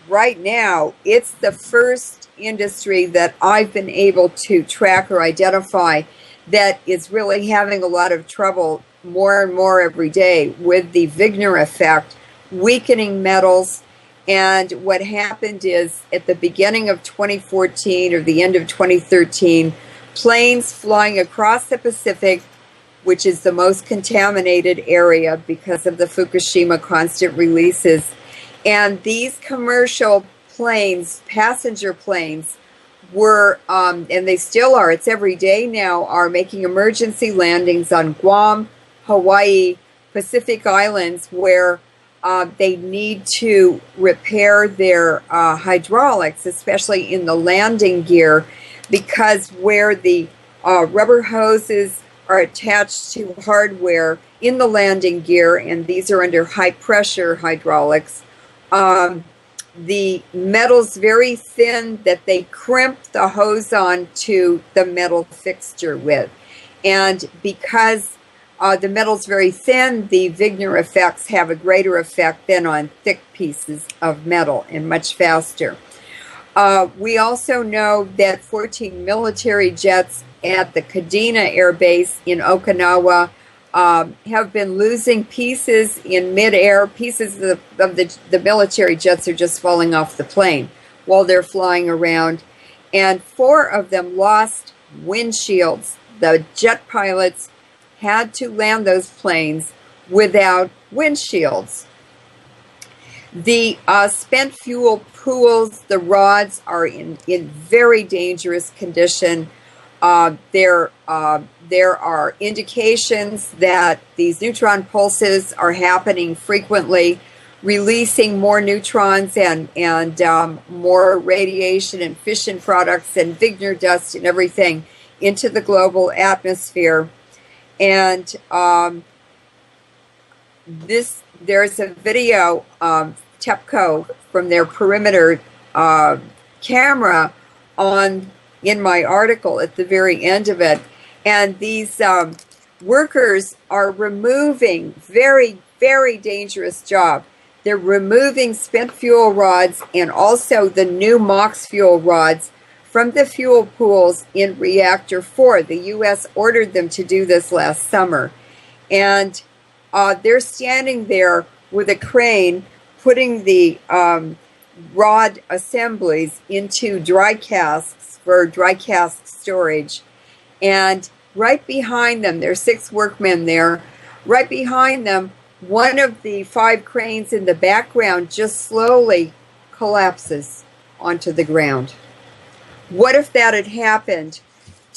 Speaker 2: right now, it's the first industry that I've been able to track or identify that is really having a lot of trouble more and more every day with the Wigner effect, weakening metals. And what happened is at the beginning of 2014 or the end of 2013, planes flying across the Pacific, which is the most contaminated area because of the Fukushima constant releases, and these commercial planes, passenger planes, were, and they still are, it's every day now, are making emergency landings on Guam, Hawaii, Pacific Islands, where they need to repair their hydraulics, especially in the landing gear, because where the rubber hoses are attached to hardware in the landing gear, and these are under high pressure hydraulics, the metal's very thin that they crimp the hose on to the metal fixture with. And because the metal's very thin, the Wigner effects have a greater effect than on thick pieces of metal and much faster. We also know that 14 military jets at the Kadena Air Base in Okinawa have been losing pieces in midair. Pieces of the military jets are just falling off the plane while they're flying around. And 4 of them lost windshields. The jet pilots had to land those planes without windshields. The spent fuel pools, the rods, are in very dangerous condition. There are indications that these neutron pulses are happening frequently, releasing more neutrons and more radiation and fission products and Wigner dust and everything into the global atmosphere. And there's a video, TEPCO, from their perimeter camera in my article at the very end of it. And these workers are removing, very, very dangerous job. They're removing spent fuel rods and also the new MOX fuel rods from the fuel pools in reactor 4. The U.S. ordered them to do this last summer. And they're standing there with a crane putting the rod assemblies into dry casks for dry cask storage. And right behind them, there's 6 workmen there. Right behind them, one of the 5 cranes in the background just slowly collapses onto the ground. What if that had happened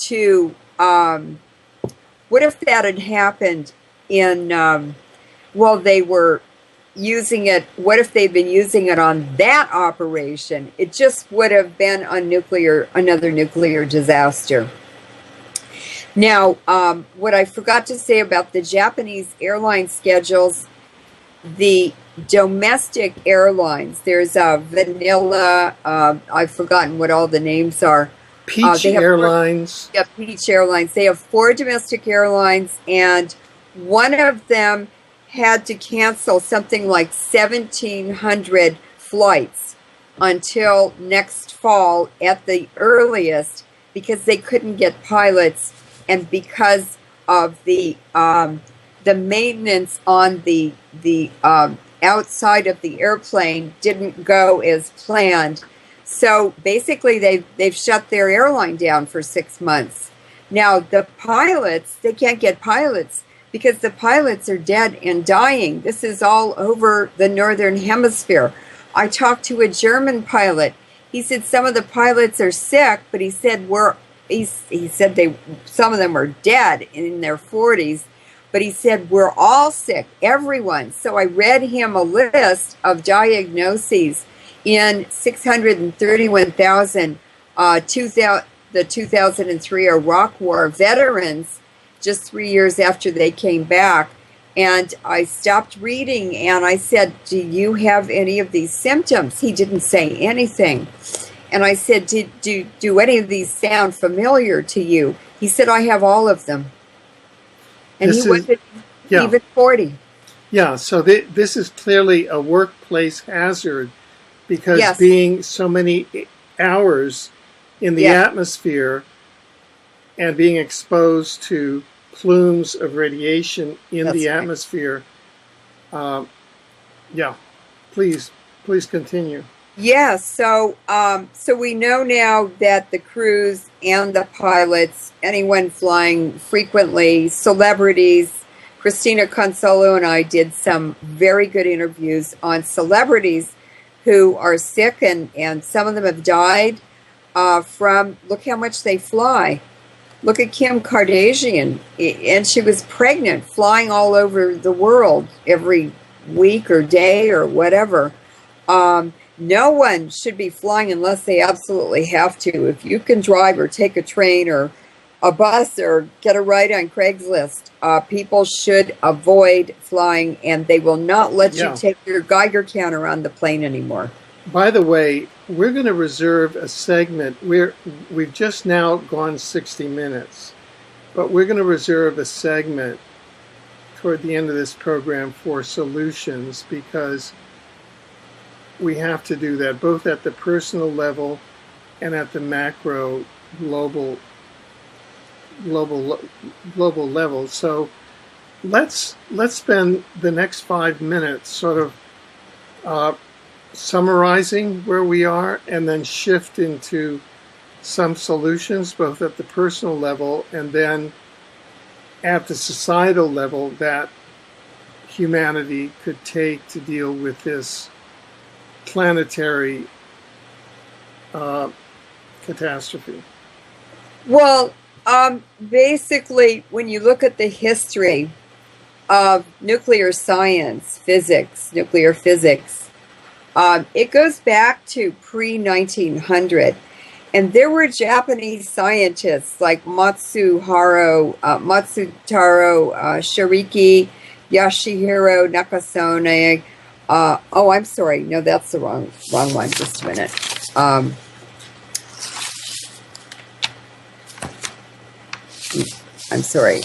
Speaker 2: to, what if that had happened in, well, they were using it, what if they'd been using it on that operation? It just would have been another nuclear disaster. Now, what I forgot to say about the Japanese airline schedules, the domestic airlines, there's Vanilla, I've forgotten what all the names are.
Speaker 1: Peach Airlines.
Speaker 2: Yeah, Peach Airlines. They have 4 domestic airlines, and one of them had to cancel something like 1,700 flights until next fall at the earliest because they couldn't get pilots and because of the maintenance on the outside of the airplane didn't go as planned. So basically they've shut their airline down for 6 months. Now the pilots, they can't get pilots because the pilots are dead and dying. This is all over the Northern Hemisphere. I talked to a German pilot. He said some of the pilots are sick, but he said some of them are dead in their 40s, but he said we're all sick, everyone. So I read him a list of diagnoses in 631,000 the 2003 Iraq War veterans just 3 years after they came back. And I stopped reading and I said, do you have any of these symptoms? He didn't say anything. And I said, do any of these sound familiar to you? He said, I have all of them. And he wasn't even 40.
Speaker 1: Yeah, so this is clearly a workplace hazard because being so many hours in the atmosphere, and being exposed to plumes of radiation in
Speaker 2: That's
Speaker 1: the
Speaker 2: right.
Speaker 1: atmosphere. Yeah, please continue.
Speaker 2: Yeah, so we know now that the crews and the pilots, anyone flying frequently, celebrities, Christina Consolo and I did some very good interviews on celebrities who are sick, and some of them have died from, look how much they fly. Look at Kim Kardashian, and she was pregnant, flying all over the world every week or day or whatever. No one should be flying unless they absolutely have to. If you can drive or take a train or a bus or get a ride on Craigslist, people should avoid flying, and they will not let you take your Geiger counter on the plane anymore.
Speaker 1: By the way, we're going to reserve a segment. We've just now gone 60 minutes, but we're going to reserve a segment toward the end of this program for solutions, because we have to do that both at the personal level and at the macro global level. So let's spend the next 5 minutes sort of summarizing where we are, and then shift into some solutions both at the personal level and then at the societal level that humanity could take to deal with this planetary catastrophe.
Speaker 2: Well, basically, when you look at the history of nuclear science, nuclear physics, it goes back to pre-1900. And there were Japanese scientists like Matsutaro Shiriki, Yasuhiro Nakasone. I'm sorry. No, that's the wrong one. Just a minute. I'm sorry.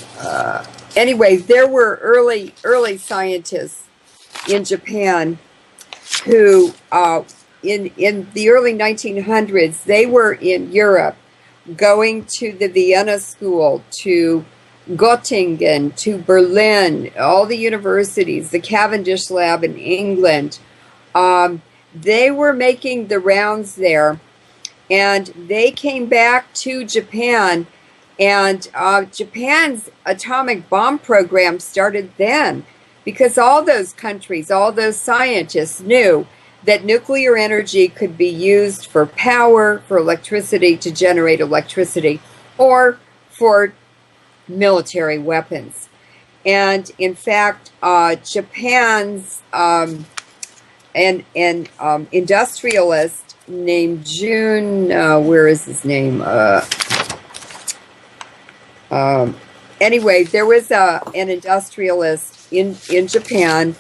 Speaker 2: Anyway, there were early scientists in Japan who, in the early 1900s, they were in Europe, going to the Vienna School, to Göttingen, to Berlin, all the universities, the Cavendish Lab in England. They were making the rounds there, and they came back to Japan, and Japan's atomic bomb program started then, because all those countries, all those scientists knew that nuclear energy could be used for power, for electricity, to generate electricity, or for military weapons. And in fact, Japan's industrialist named Jun, where is his name? Anyway, there was an industrialist in Japan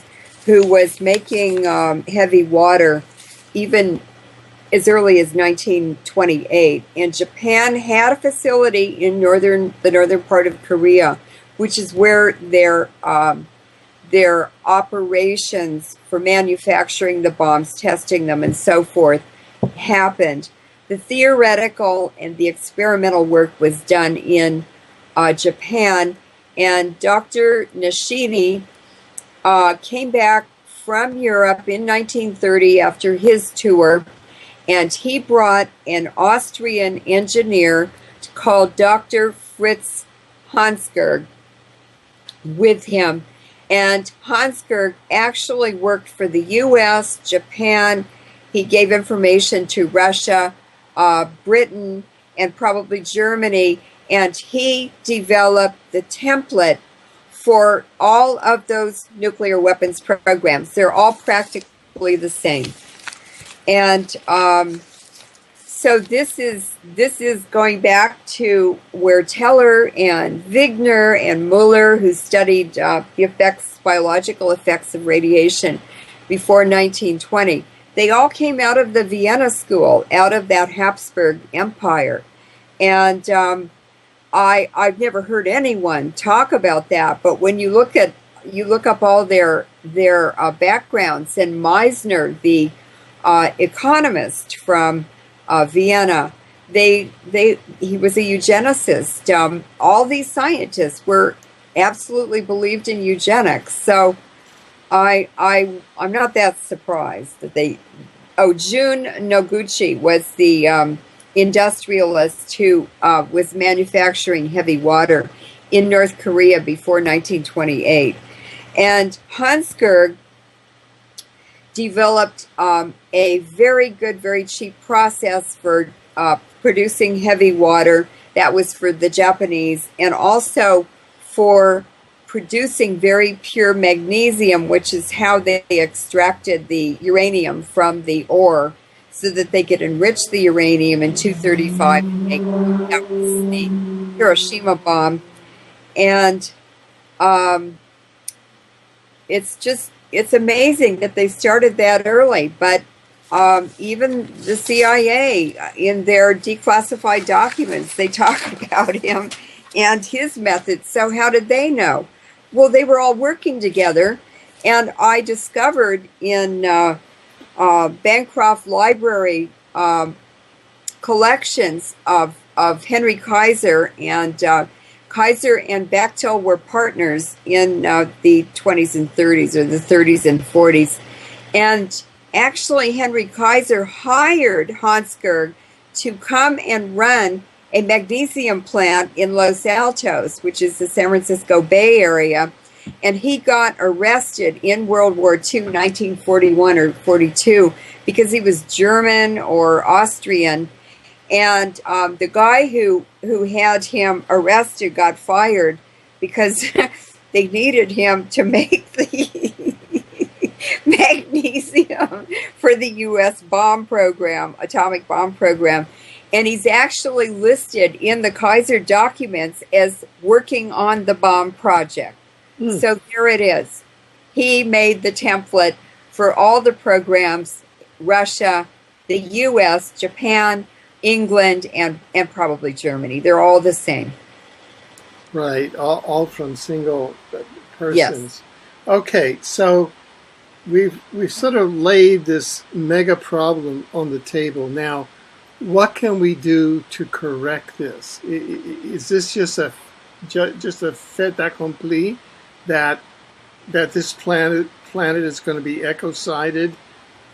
Speaker 2: who was making heavy water even as early as 1928. And Japan had a facility in the northern part of Korea, which is where their operations for manufacturing the bombs, testing them, and so forth happened. The theoretical and the experimental work was done in Japan, and Dr. Nishini came back from Europe in 1930 after his tour, and he brought an Austrian engineer called Dr. Fritz Hansberg with him. And Hansberg actually worked for the U.S., Japan. He gave information to Russia, Britain, and probably Germany, and he developed the template for all of those nuclear weapons programs. They're all practically the same. And so this is going back to where Teller and Wigner and Muller, who studied the biological effects of radiation before 1920, they all came out of the Vienna School, out of that Habsburg Empire. And I've never heard anyone talk about that, but when you look up all their backgrounds, and Meissner, the economist from Vienna, he was a eugenicist. All these scientists were absolutely believed in eugenics. So I'm not that surprised that they. Oh, Jun Noguchi was the industrialist who was manufacturing heavy water in North Korea before 1928. And Hansberg developed a very good, very cheap process for producing heavy water that was for the Japanese, and also for producing very pure magnesium, which is how they extracted the uranium from the ore so that they could enrich the uranium in 235 and make that was the Hiroshima bomb. And it's amazing that they started that early. But even the CIA, in their declassified documents, they talk about him and his methods. So how did they know? Well, they were all working together, and I discovered in Bancroft Library collections of Henry Kaiser, and Kaiser and Bechtel were partners in the 20s and 30s, or the 30s and 40s. And actually, Henry Kaiser hired Hansberg to come and run a magnesium plant in Los Altos, which is the San Francisco Bay Area. And he got arrested in World War II, 1941 or 42, because he was German or Austrian. And the guy who had him arrested got fired because they needed him to make the magnesium for the U.S. bomb program, atomic bomb program. And he's actually listed in the Kaiser documents as working on the bomb project. So there it is. He made the template for all the programs: Russia, the U.S., Japan, England, and probably Germany. They're all the same.
Speaker 1: Right, all from single persons.
Speaker 2: Yes.
Speaker 1: Okay, so we've sort of laid this mega problem on the table. Now, what can we do to correct this? Is this just a fait accompli that this planet is going to be ecocided,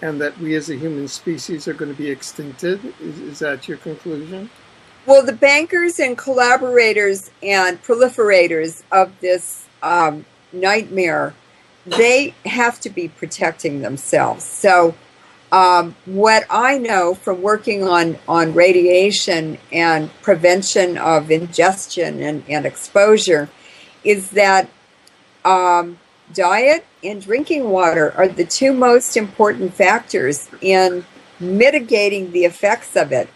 Speaker 1: and that we as a human species are going to be extincted? Is that your conclusion?
Speaker 2: Well, the bankers and collaborators and proliferators of this nightmare, they have to be protecting themselves. So what I know from working on radiation and prevention of ingestion and exposure is that diet and drinking water are the two most important factors in mitigating the effects of it.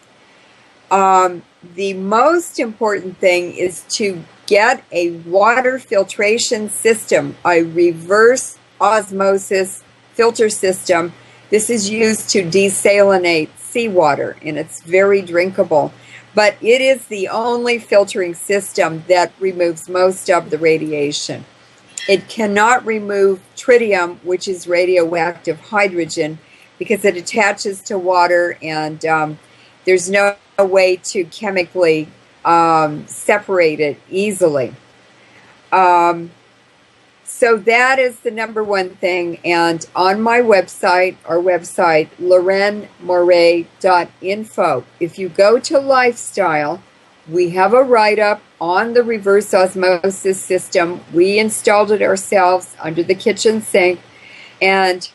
Speaker 2: The most important thing is to get a water filtration system, a reverse osmosis filter system. This is used to desalinate seawater, and it's very drinkable. But it is the only filtering system that removes most of the radiation. It cannot remove tritium, which is radioactive hydrogen, because it attaches to water, and there's no way to chemically separate it easily. So that is the number one thing. And on my website, our website, LeurenMoret.info, if you go to lifestyle, we have a write-up on the reverse osmosis system. We installed it ourselves under the kitchen sink, and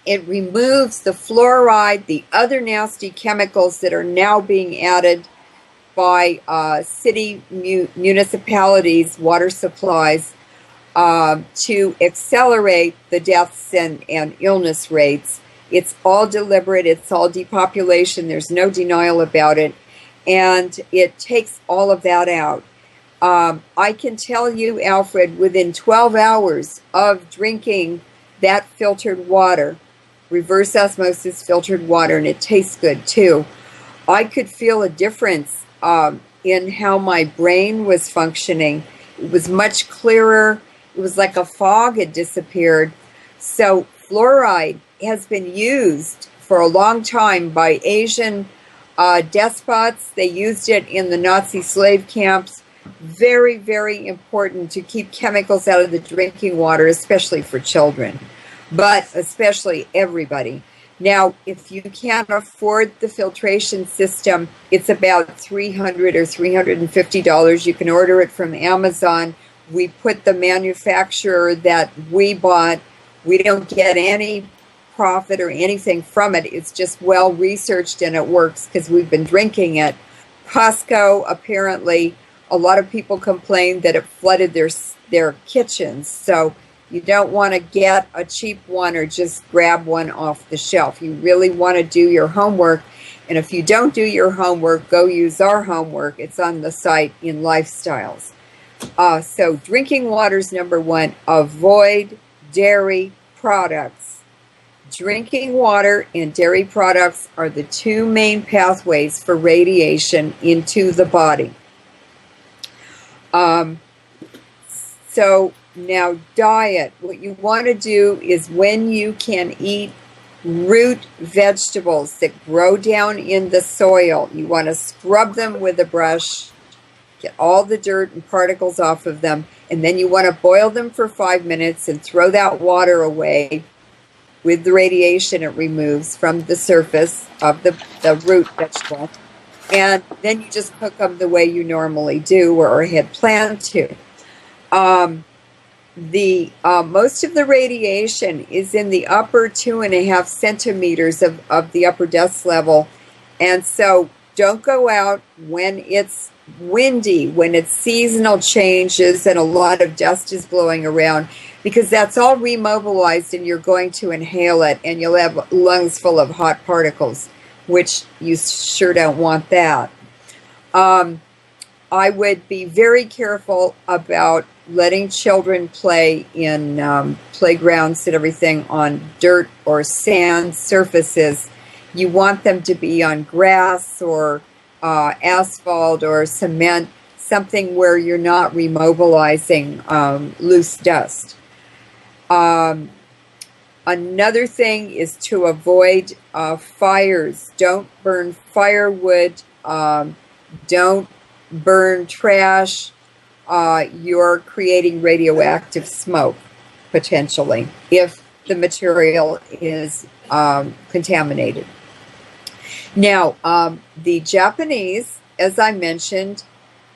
Speaker 2: it removes the fluoride, the other nasty chemicals that are now being added by city municipalities' water supplies to accelerate the deaths and illness rates. It's all deliberate. It's all depopulation. There's no denial about it. And it takes all of that out. I can tell you, Alfred, within 12 hours of drinking that filtered water, reverse osmosis filtered water, and it tastes good too, I could feel a difference in how my brain was functioning. It was much clearer. It was like a fog had disappeared. So fluoride has been used for a long time by Asian despots. They used it in the Nazi slave camps. Very, very important to keep chemicals out of the drinking water, especially for children, but especially everybody. Now, if you can't afford the filtration system, it's about $300 or $350. You can order it from Amazon. We put the manufacturer that we bought. We don't get any profit or anything from it. It's just well researched and it works because we've been drinking it. Costco, apparently, a lot of people complained that it flooded their kitchens. So you don't want to get a cheap one or just grab one off the shelf. You really want to do your homework. And if you don't do your homework, go use our homework. It's on the site in Lifestyles. So drinking water's number one. Avoid dairy products. Drinking water and dairy products are the two main pathways for radiation into the body. So now diet, what you want to do is when you can eat root vegetables that grow down in the soil, you want to scrub them with a brush, get all the dirt and particles off of them, and then you want to boil them for 5 minutes and throw that water away with the radiation it removes from the surface of the root vegetable. And then you just cook them the way you normally do or had planned to. Most of the radiation is in the upper 2.5 centimeters of the upper dust level. And so don't go out when it's windy, when it's seasonal changes and a lot of dust is blowing around, because that's all remobilized and you're going to inhale it and you'll have lungs full of hot particles, which you sure don't want that. I would be very careful about letting children play in playgrounds and everything on dirt or sand surfaces. You want them to be on grass or asphalt or cement, something where you're not remobilizing loose dust. Another thing is to avoid fires. Don't burn firewood. Don't burn trash. You're creating radioactive smoke, potentially, if the material is contaminated. Now, the Japanese, as I mentioned,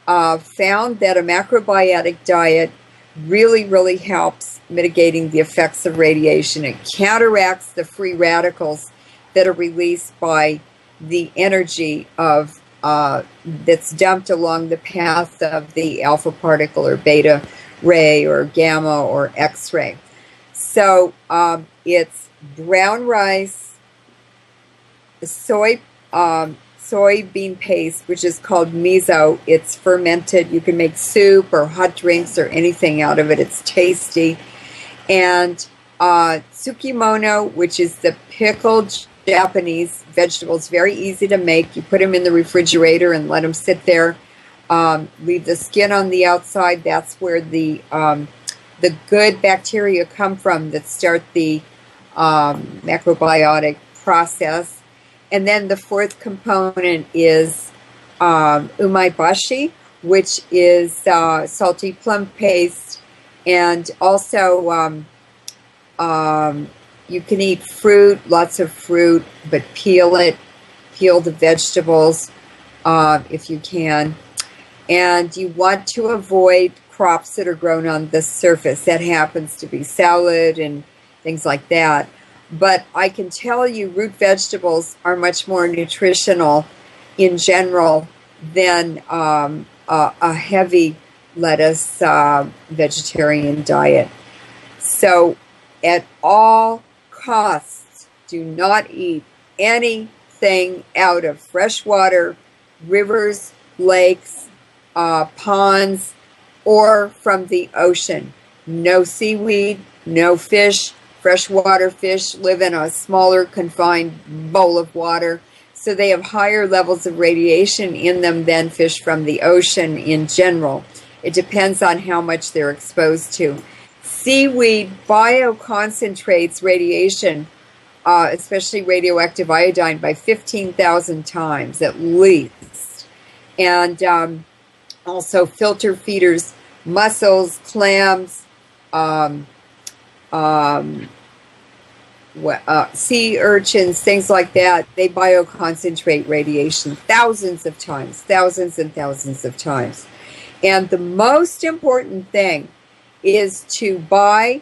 Speaker 2: found that a macrobiotic diet really, really helps mitigating the effects of radiation. It counteracts the free radicals that are released by the energy of that's dumped along the path of the alpha particle or beta ray or gamma or X-ray. So it's brown rice, soybean paste, which is called miso. It's fermented. You can make soup or hot drinks or anything out of it. It's tasty. And tsukimono, which is the pickled Japanese vegetables, very easy to make. You put them in the refrigerator and let them sit there. Leave the skin on the outside. That's where the good bacteria come from that start the macrobiotic process. And then the fourth component is umaibashi, which is salty plum paste, and also you can eat fruit, lots of fruit, but peel the vegetables if you can. And you want to avoid crops that are grown on the surface. That happens to be salad and things like that. But I can tell you root vegetables are much more nutritional in general than a heavy lettuce vegetarian diet. So at all costs, do not eat anything out of fresh water, rivers, lakes, ponds, or from the ocean. No seaweed, no fish. Freshwater fish live in a smaller confined bowl of water, so they have higher levels of radiation in them than fish from the ocean in general. It depends on how much they're exposed to. Seaweed bioconcentrates radiation especially radioactive iodine, by 15,000 times at least. And also filter feeders, mussels, clams, sea urchins, things like that. They bioconcentrate radiation thousands of times, thousands and thousands of times. And the most important thing is to buy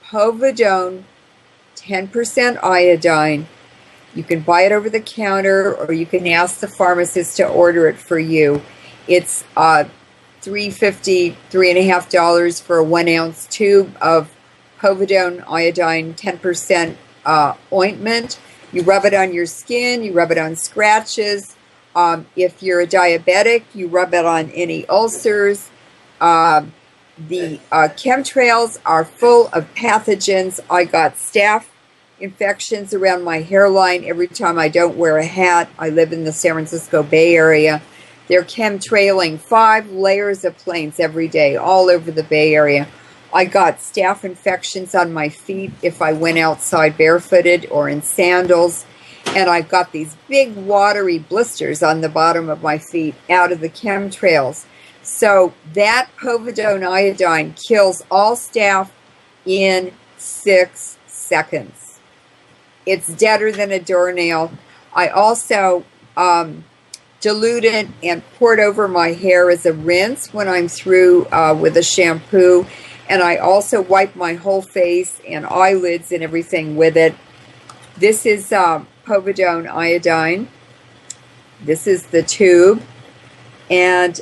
Speaker 2: povidone 10% iodine. You can buy it over the counter, or you can ask the pharmacist to order it for you. It's $3.50, $3.50 for a 1 ounce tube of povidone iodine 10% ointment. You rub it on your skin, you rub it on scratches. If you're a diabetic, you rub it on any ulcers. The chemtrails are full of pathogens. I got staph infections around my hairline every time I don't wear a hat. I live in the San Francisco Bay Area. They're chemtrailing 5 layers of planes every day all over the Bay Area. I got staph infections on my feet if I went outside barefooted or in sandals. And I got these big watery blisters on the bottom of my feet out of the chemtrails. So that povidone iodine kills all staph in 6 seconds. It's deader than a doornail. I also dilute it and pour it over my hair as a rinse when I'm through with a shampoo. And I also wipe my whole face and eyelids and everything with it. This is povidone iodine. This is the tube. And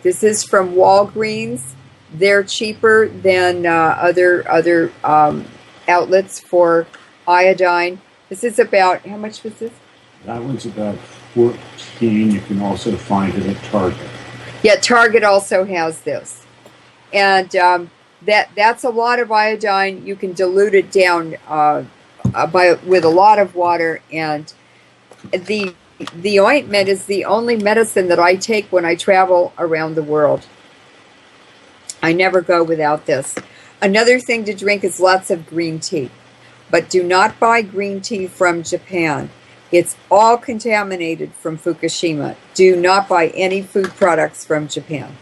Speaker 2: this is from Walgreens. They're cheaper than other outlets for iodine. This is about, how much was this?
Speaker 3: That one's about 14. You can also find it at Target.
Speaker 2: Yeah, Target also has this. And that's a lot of iodine. You can dilute it down with a lot of water. And the ointment is the only medicine that I take when I travel around the world. I never go without this. Another thing to drink is lots of green tea. But do not buy green tea from Japan. It's all contaminated from Fukushima. Do not buy any food products from Japan.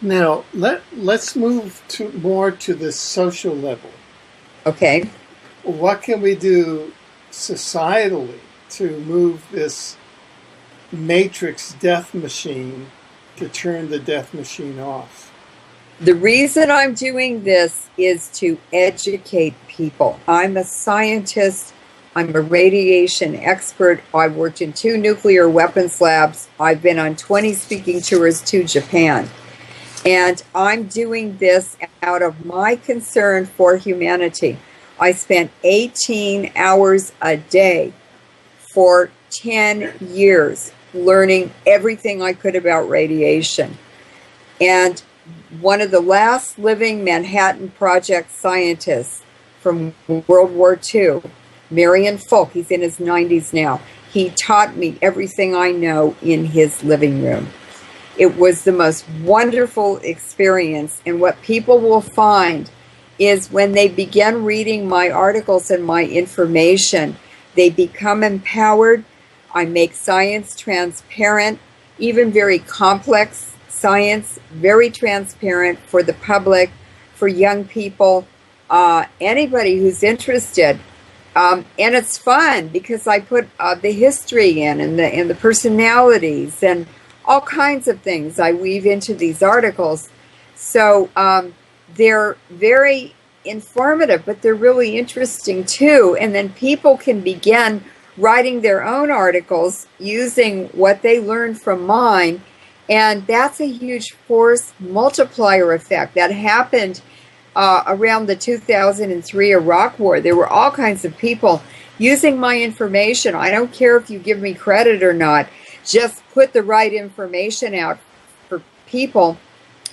Speaker 1: Now, let's move more to the social level.
Speaker 2: Okay.
Speaker 1: What can we do societally to move this matrix death machine to turn the death machine off?
Speaker 2: The reason I'm doing this is to educate people. I'm a scientist. I'm a radiation expert. I've worked in 2 nuclear weapons labs. I've been on 20 speaking tours to Japan. And I'm doing this out of my concern for humanity. I spent 18 hours a day for 10 years learning everything I could about radiation. And one of the last living Manhattan Project scientists from World War II, Marion Folk, he's in his 90s now, he taught me everything I know in his living room. It was the most wonderful experience, and what people will find is when they begin reading my articles and my information, they become empowered. I make science transparent, even very complex science, very transparent for the public, for young people, anybody who's interested. And it's fun because I put the history in and the personalities and all kinds of things I weave into these articles. So they're very informative, but they're really interesting too. And then people can begin writing their own articles using what they learned from mine. And that's a huge force multiplier effect that happened around the 2003 Iraq War. There were all kinds of people using my information. I don't care if you give me credit or not. Just put the right information out for people,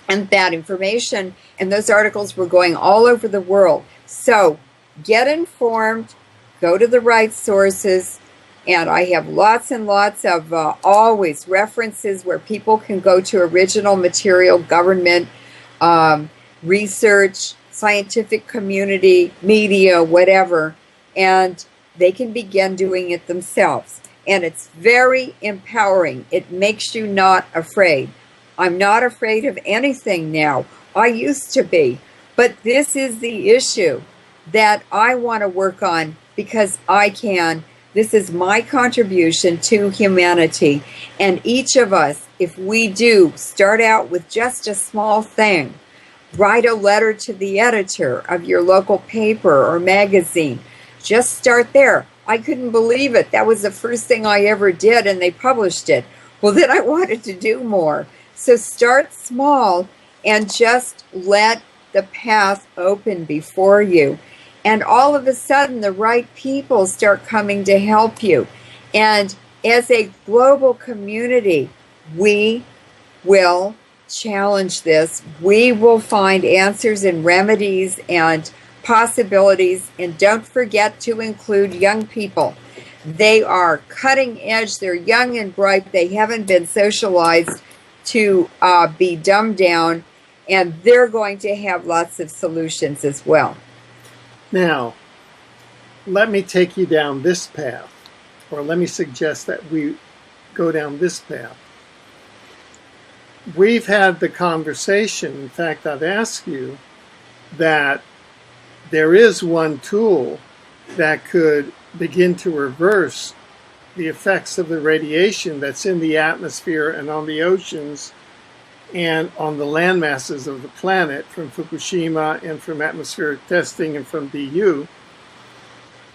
Speaker 2: and that information and those articles were going all over the world. So get informed, go to the right sources, and I have lots and lots of always references where people can go to original material, government, research, scientific community, media, whatever, and they can begin doing it themselves. And it's very empowering. It makes you not afraid. I'm not afraid of anything now. I used to be. But this is the issue that I want to work on because I can. This is my contribution to humanity. And each of us, if we do start out with just a small thing, write a letter to the editor of your local paper or magazine. Just start there. I couldn't believe it. That was the first thing I ever did, and they published it. Well, then I wanted to do more. So start small and just let the path open before you. And all of a sudden, the right people start coming to help you. And as a global community, we will challenge this. We will find answers and remedies and possibilities. And don't forget to include young people. They are cutting edge. They're young and bright. They haven't been socialized to be dumbed down. And they're going to have lots of solutions as well.
Speaker 1: Now, let me take you down this path, or let me suggest that we go down this path. We've had the conversation, in fact, I've asked you, that there is one tool that could begin to reverse the effects of the radiation that's in the atmosphere and on the oceans and on the land masses of the planet from Fukushima and from atmospheric testing and from DU.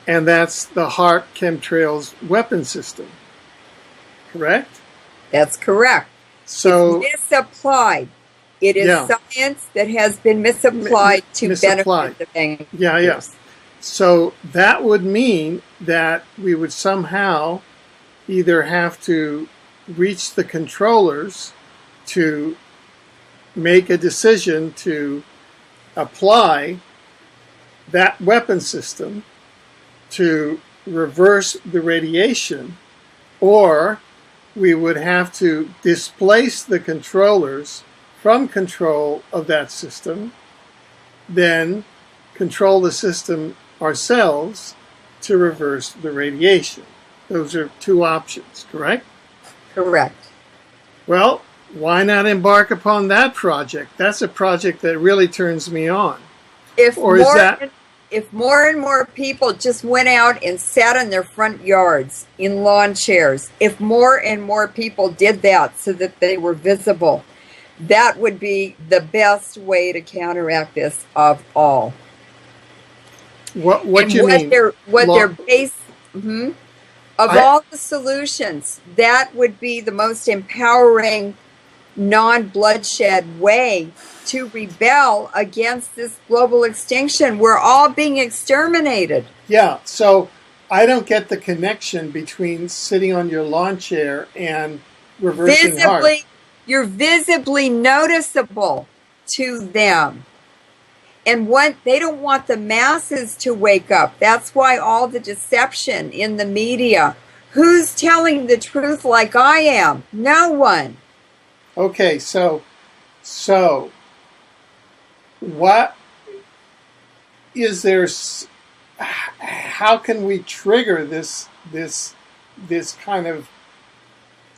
Speaker 1: And that's the HAARP chemtrails weapon system. Correct?
Speaker 2: That's correct.
Speaker 1: So
Speaker 2: it's misapplied. It is science that has been misapplied to benefit the bankers.
Speaker 1: Yeah. So that would mean that we would somehow either have to reach the controllers to make a decision to apply that weapon system to reverse the radiation, or we would have to displace the controllers from control of that system, then control the system ourselves to reverse the radiation. Those are two options, correct?
Speaker 2: Correct.
Speaker 1: Well, why not embark upon that project? That's a project that really turns me on.
Speaker 2: If more and more people just went out and sat in their front yards in lawn chairs, if more and more people did that so that they were visible, that would be the best way to counteract this of all.
Speaker 1: What do you mean?
Speaker 2: All the solutions, that would be the most empowering, non-bloodshed way to rebel against this global extinction. We're all being exterminated.
Speaker 1: Yeah, so I don't get the connection between sitting on your lawn chair and reversing HAARP.
Speaker 2: You're visibly noticeable to them. And they don't want the masses to wake up. That's why all the deception in the media. Who's telling the truth like I am? No one.
Speaker 1: Okay, so what is there? How can we trigger this kind of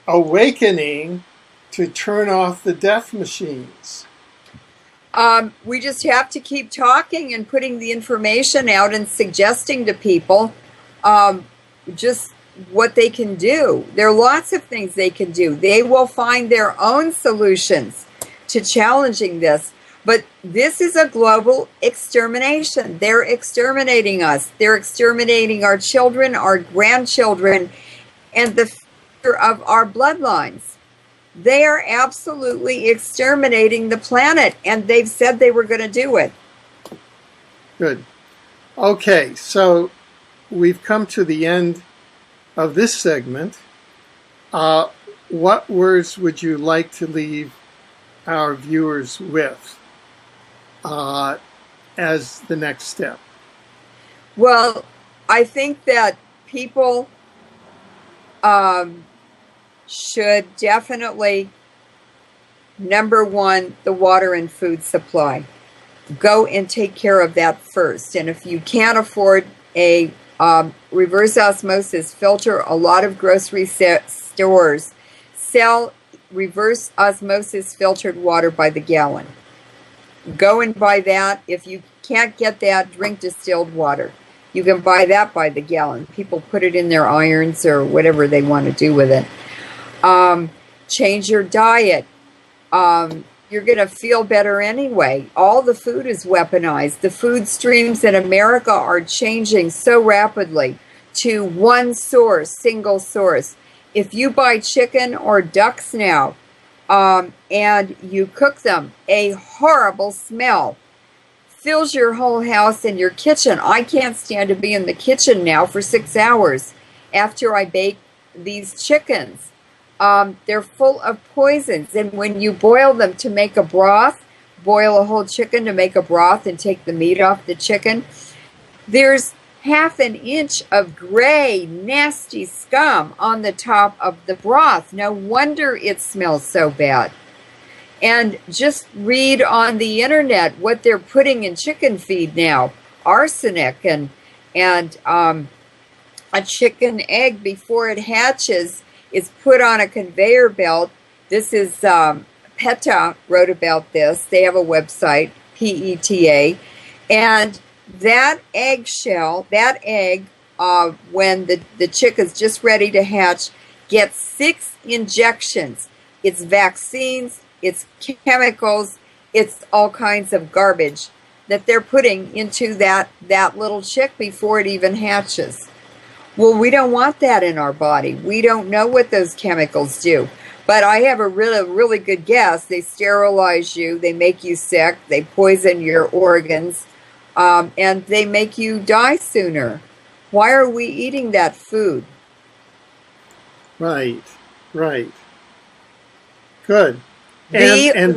Speaker 1: awakening to turn off the death machines?
Speaker 2: We just have to keep talking and putting the information out and suggesting to people just what they can do. There are lots of things they can do. They will find their own solutions to challenging this. But this is a global extermination. They're exterminating us. They're exterminating our children, our grandchildren, and the future of our bloodlines. They are absolutely exterminating the planet, and they've said they were going to do it.
Speaker 1: Good. Okay, so we've come to the end of this segment. What words would you like to leave our viewers with as the next step?
Speaker 2: Well, I think that people should definitely, number one, the water and food supply. go and take care of that first. And if you can't afford a reverse osmosis filter, a lot of grocery stores sell reverse osmosis filtered water by the gallon. Go and buy that. If you can't get that, drink distilled water. You can buy that by the gallon. People put it in their irons or whatever they want to do with it. Change your diet. You're going to feel better anyway. All the food is weaponized. The food streams in America are changing so rapidly to one source, single source. If you buy chicken or ducks now, and you cook them, a horrible smell fills your whole house and your kitchen. I can't stand to be in the kitchen now for 6 hours after I bake these chickens. They're full of poisons, and when you boil them to make a broth, boil a whole chicken to make a broth and take the meat off the chicken, there's half an inch of gray, nasty scum on the top of the broth. No wonder it smells so bad. And just read on the internet what they're putting in chicken feed now. Arsenic and a chicken egg before it hatches is put on a conveyor belt. This is PETA wrote about this. They have a website, PETA, and that eggshell, that egg, when the chick is just ready to hatch, gets 6 injections. It's vaccines, it's chemicals, it's all kinds of garbage that they're putting into that little chick before it even hatches. Well, we don't want that in our body. We don't know what those chemicals do. But I have a really good guess. They sterilize you, they make you sick, they poison your organs, and they make you die sooner. Why are we eating that food?
Speaker 1: Right. Good. And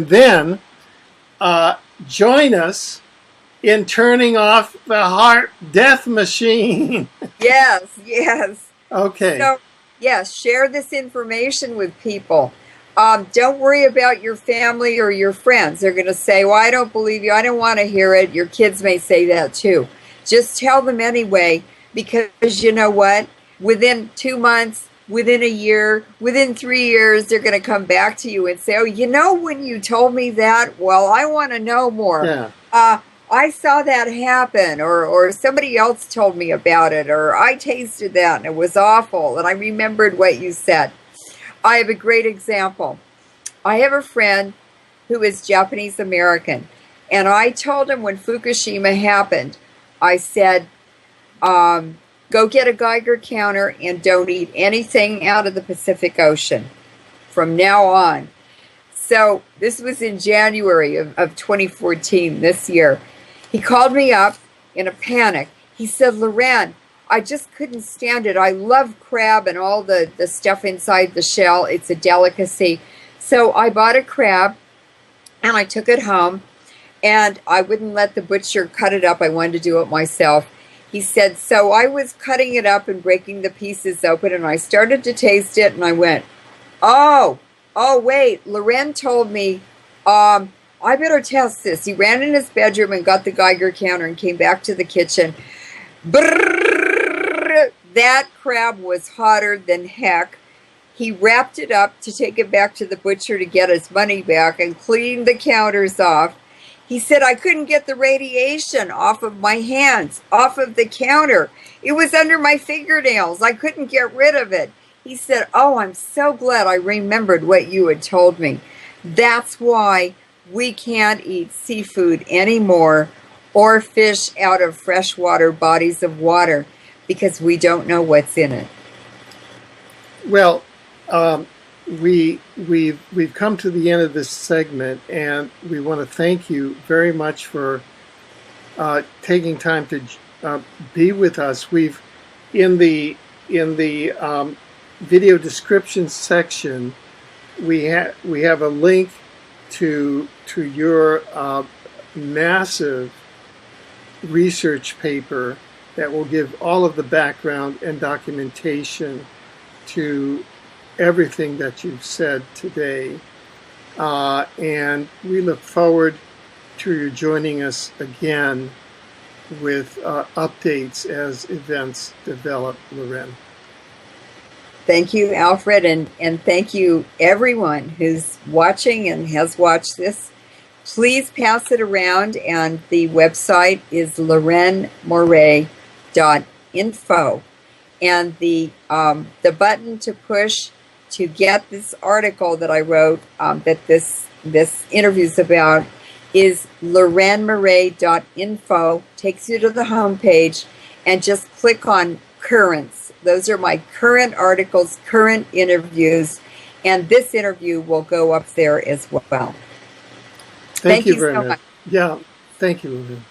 Speaker 1: then join us in turning off the HAARP death machine.
Speaker 2: Yes.
Speaker 1: Okay.
Speaker 2: So, yes, share this information with people. Don't worry about your family or your friends. They're going to say, well, I don't believe you. I don't want to hear it. Your kids may say that too. Just tell them anyway, because you know what? Within 2 months, within a year, within 3 years, they're going to come back to you and say, oh, you know, when you told me that, well, I want to know more.
Speaker 1: Yeah.
Speaker 2: I saw that happen, or somebody else told me about it, or I tasted that and it was awful, and I remembered what you said. I have a great example. I have a friend who is Japanese American, and I told him when Fukushima happened, I said, go get a Geiger counter and don't eat anything out of the Pacific Ocean from now on. So this was in January of 2014, this year. He called me up in a panic. He said, Leuren, I just couldn't stand it. I love crab and all the stuff inside the shell. It's a delicacy. So I bought a crab and I took it home, and I wouldn't let the butcher cut it up. I wanted to do it myself. He said, so I was cutting it up and breaking the pieces open, and I started to taste it, and I went, oh, wait, Leuren told me, I better test this. He ran in his bedroom and got the Geiger counter and came back to the kitchen. Brrr, that crab was hotter than heck. He wrapped it up to take it back to the butcher to get his money back and cleaned the counters off. He said, I couldn't get the radiation off of my hands, off of the counter. It was under my fingernails. I couldn't get rid of it. He said, oh, I'm so glad I remembered what you had told me. That's why we can't eat seafood anymore or fish out of freshwater bodies of water, because we don't know what's in it.
Speaker 1: Well, we've come to the end of this segment, and we want to thank you very much for taking time to be with us. We've in the video description section, we have a link to your massive research paper that will give all of the background and documentation to everything that you've said today. And we look forward sure you're joining us again with updates as events develop, Leuren.
Speaker 2: Thank you, Alfred, and thank you everyone who's watching and has watched this. Please pass it around, and the website is LeurenMoret.info. And the button to push to get this article that I wrote that this interview's about is LeurenMoret.info. Takes you to the homepage, and just click on currents. Those are my current articles, current interviews, and this interview will go up there as well.
Speaker 1: Thank you very much. Yeah, thank you, Leuren.